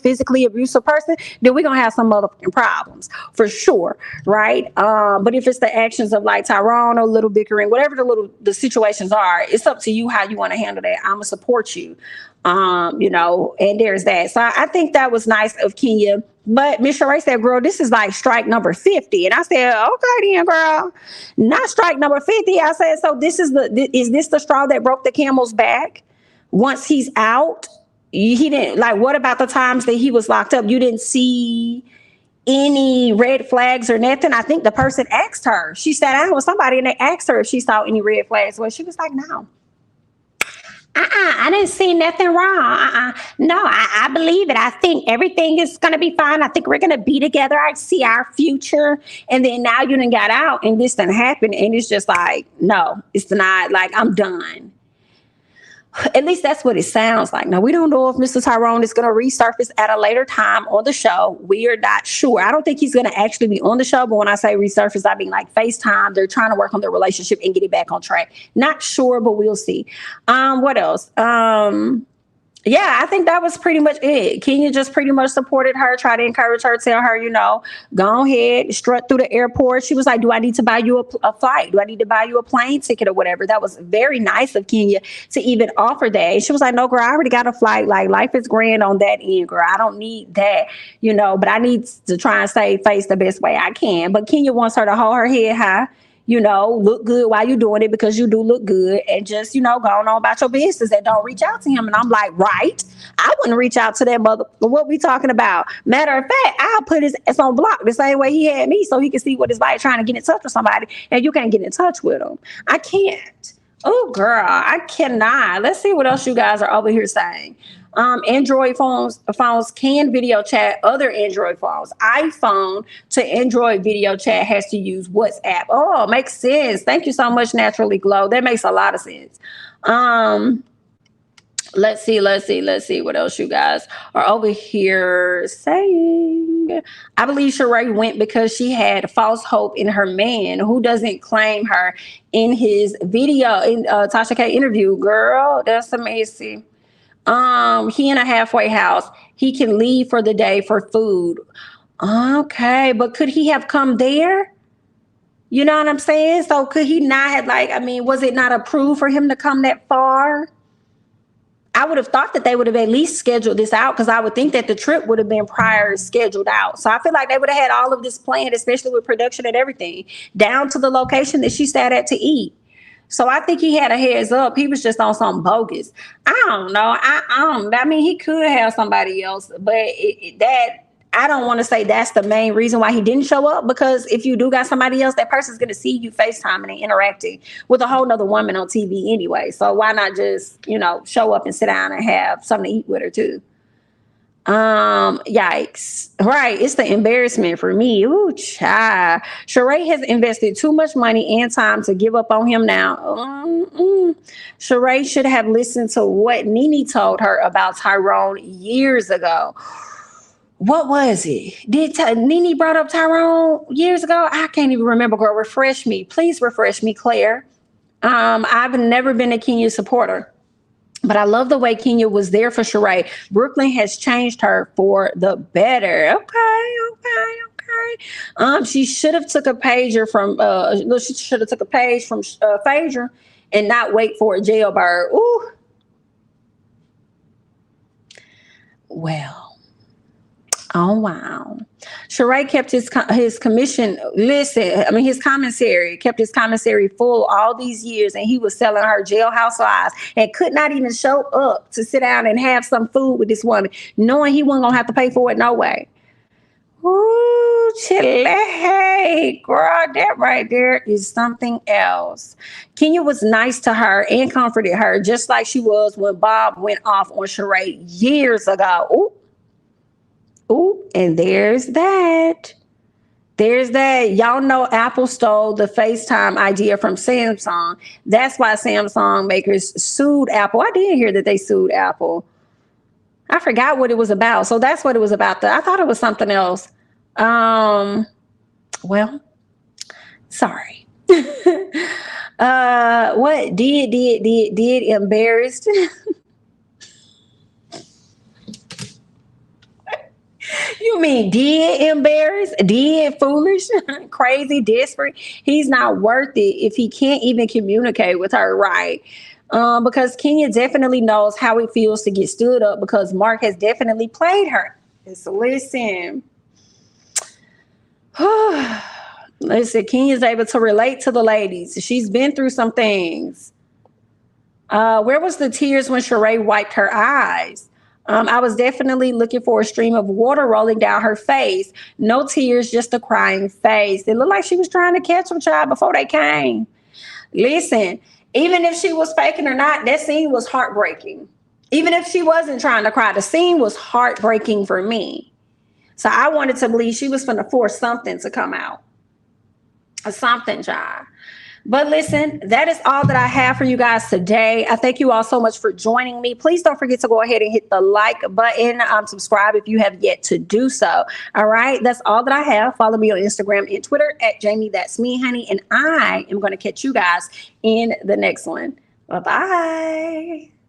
physically abusive person, then we're going to have some motherfucking problems for sure, right? But if it's the actions of like Tyrone or little bickering, whatever the situations are, it's up to you how you want to handle that. I'm going to support you. You know, and there's that. So I think that was nice of Kenya. But Miss Sheree said, girl, this is like strike number 50. And I said, okay then, girl, not strike number 50. I said, so is this the straw that broke the camel's back? Once he's out, he didn't, like, what about the times that he was locked up? You didn't see any red flags or nothing? I think the person asked her. She sat down with somebody and they asked her if she saw any red flags. Well, she was like, no. I didn't see nothing wrong. No, I believe it. I think everything is going to be fine. I think we're going to be together. I see our future. And then now you done got out and this done happened. And it's just like, no, it's not, like, I'm done. At least that's what it sounds like. Now, we don't know if Mr. Tyrone is going to resurface at a later time on the show. We are not sure. I don't think he's going to actually be on the show. But when I say resurface, I mean like FaceTime. They're trying to work on their relationship and get it back on track. Not sure, but we'll see. What else? Yeah, I think that was pretty much it. Kenya just pretty much supported her, tried to encourage her, tell her, go ahead, strut through the airport. She was like, do I need to buy you a flight? Do I need to buy you a plane ticket or whatever? That was very nice of Kenya to even offer that. And she was like, no, girl, I already got a flight. Like, life is grand on that end, girl. I don't need that, but I need to try and save face the best way I can. But Kenya wants her to hold her head high, look good while you're doing it because you do look good, and just, go on about your business and don't reach out to him. And I'm like, right. I wouldn't reach out to that mother. What we talking about? Matter of fact, I'll put his ass on block the same way he had me so he can see what it's like trying to get in touch with somebody and you can't get in touch with him. I can't. Oh, girl, I cannot. Let's see what else you guys are over here saying. Android phones can video chat other Android phones. iPhone to Android video chat has to use WhatsApp. Oh, makes sense. Thank you so much, Naturally Glow. That makes a lot of sense. Let's see what else you guys are over here saying. I believe Sheree went because she had false hope in her man who doesn't claim her in his video in Tasha K interview. Girl, that's amazing. He in a halfway house. He can leave for the day for food. Okay, but could he have come there? You know what I'm saying? So could he not have was it not approved for him to come that far? I would have thought that they would have at least scheduled this out, because I would think that the trip would have been prior scheduled out. So I feel like they would have had all of this planned, especially with production and everything, down to the location that she sat at to eat. So I think he had a heads up. He was just on something bogus. I don't know. I mean, he could have somebody else, but I don't want to say that's the main reason why he didn't show up, because if you do got somebody else, that person's going to see you FaceTiming and interacting with a whole nother woman on TV anyway. So why not just, show up and sit down and have something to eat with her too? Yikes. Right. It's the embarrassment for me. Ooh, child. Sheree has invested too much money and time to give up on him now. Sheree should have listened to what Nene told her about Tyrone years ago. What was it? Did Nene brought up Tyrone years ago? I can't even remember, girl. Refresh me. Please refresh me, Claire. I've never been a Kenya supporter, but I love the way Kenya was there for Sheree. Brooklyn has changed her for the better. Okay. She should have took a pager from she should have took a page from Phaedra and not wait for a jailbird. Ooh. Well. Oh, wow. Sheree kept his commission. Listen, I mean, his commissary, kept his commissary full all these years, and he was selling her Jailhouse Lies and could not even show up to sit down and have some food with this woman, knowing he wasn't going to have to pay for it no way. Ooh, Chile, girl, that right there is something else. Kenya was nice to her and comforted her, just like she was when Bob went off on Sheree years ago. Ooh. Ooh, and there's that. Y'all know Apple stole the FaceTime idea from Samsung. That's why Samsung makers sued Apple. I did hear that they sued Apple. I forgot what it was about. So that's what it was about. I thought it was something else. Well, sorry. What did embarrassed? You mean did embarrass, did foolish, crazy, desperate? He's not worth it if he can't even communicate with her right. Because Kenya definitely knows how it feels to get stood up, because Mark has definitely played her. So listen. Listen, Kenya's able to relate to the ladies. She's been through some things. Where was the tears when Sheree wiped her eyes? I was definitely looking for a stream of water rolling down her face. No tears, just a crying face. It looked like she was trying to catch them, child, before they came. Listen, even if she was faking or not, that scene was heartbreaking. Even if she wasn't trying to cry, the scene was heartbreaking for me. So I wanted to believe she was going to force something to come out. Something, child. But listen, that is all that I have for you guys today. I thank you all so much for joining me. Please don't forget to go ahead and hit the like button. Subscribe if you have yet to do so. All right. That's all that I have. Follow me on Instagram and Twitter at jamithatsme, honey. And I am going to catch you guys in the next one. Bye-bye.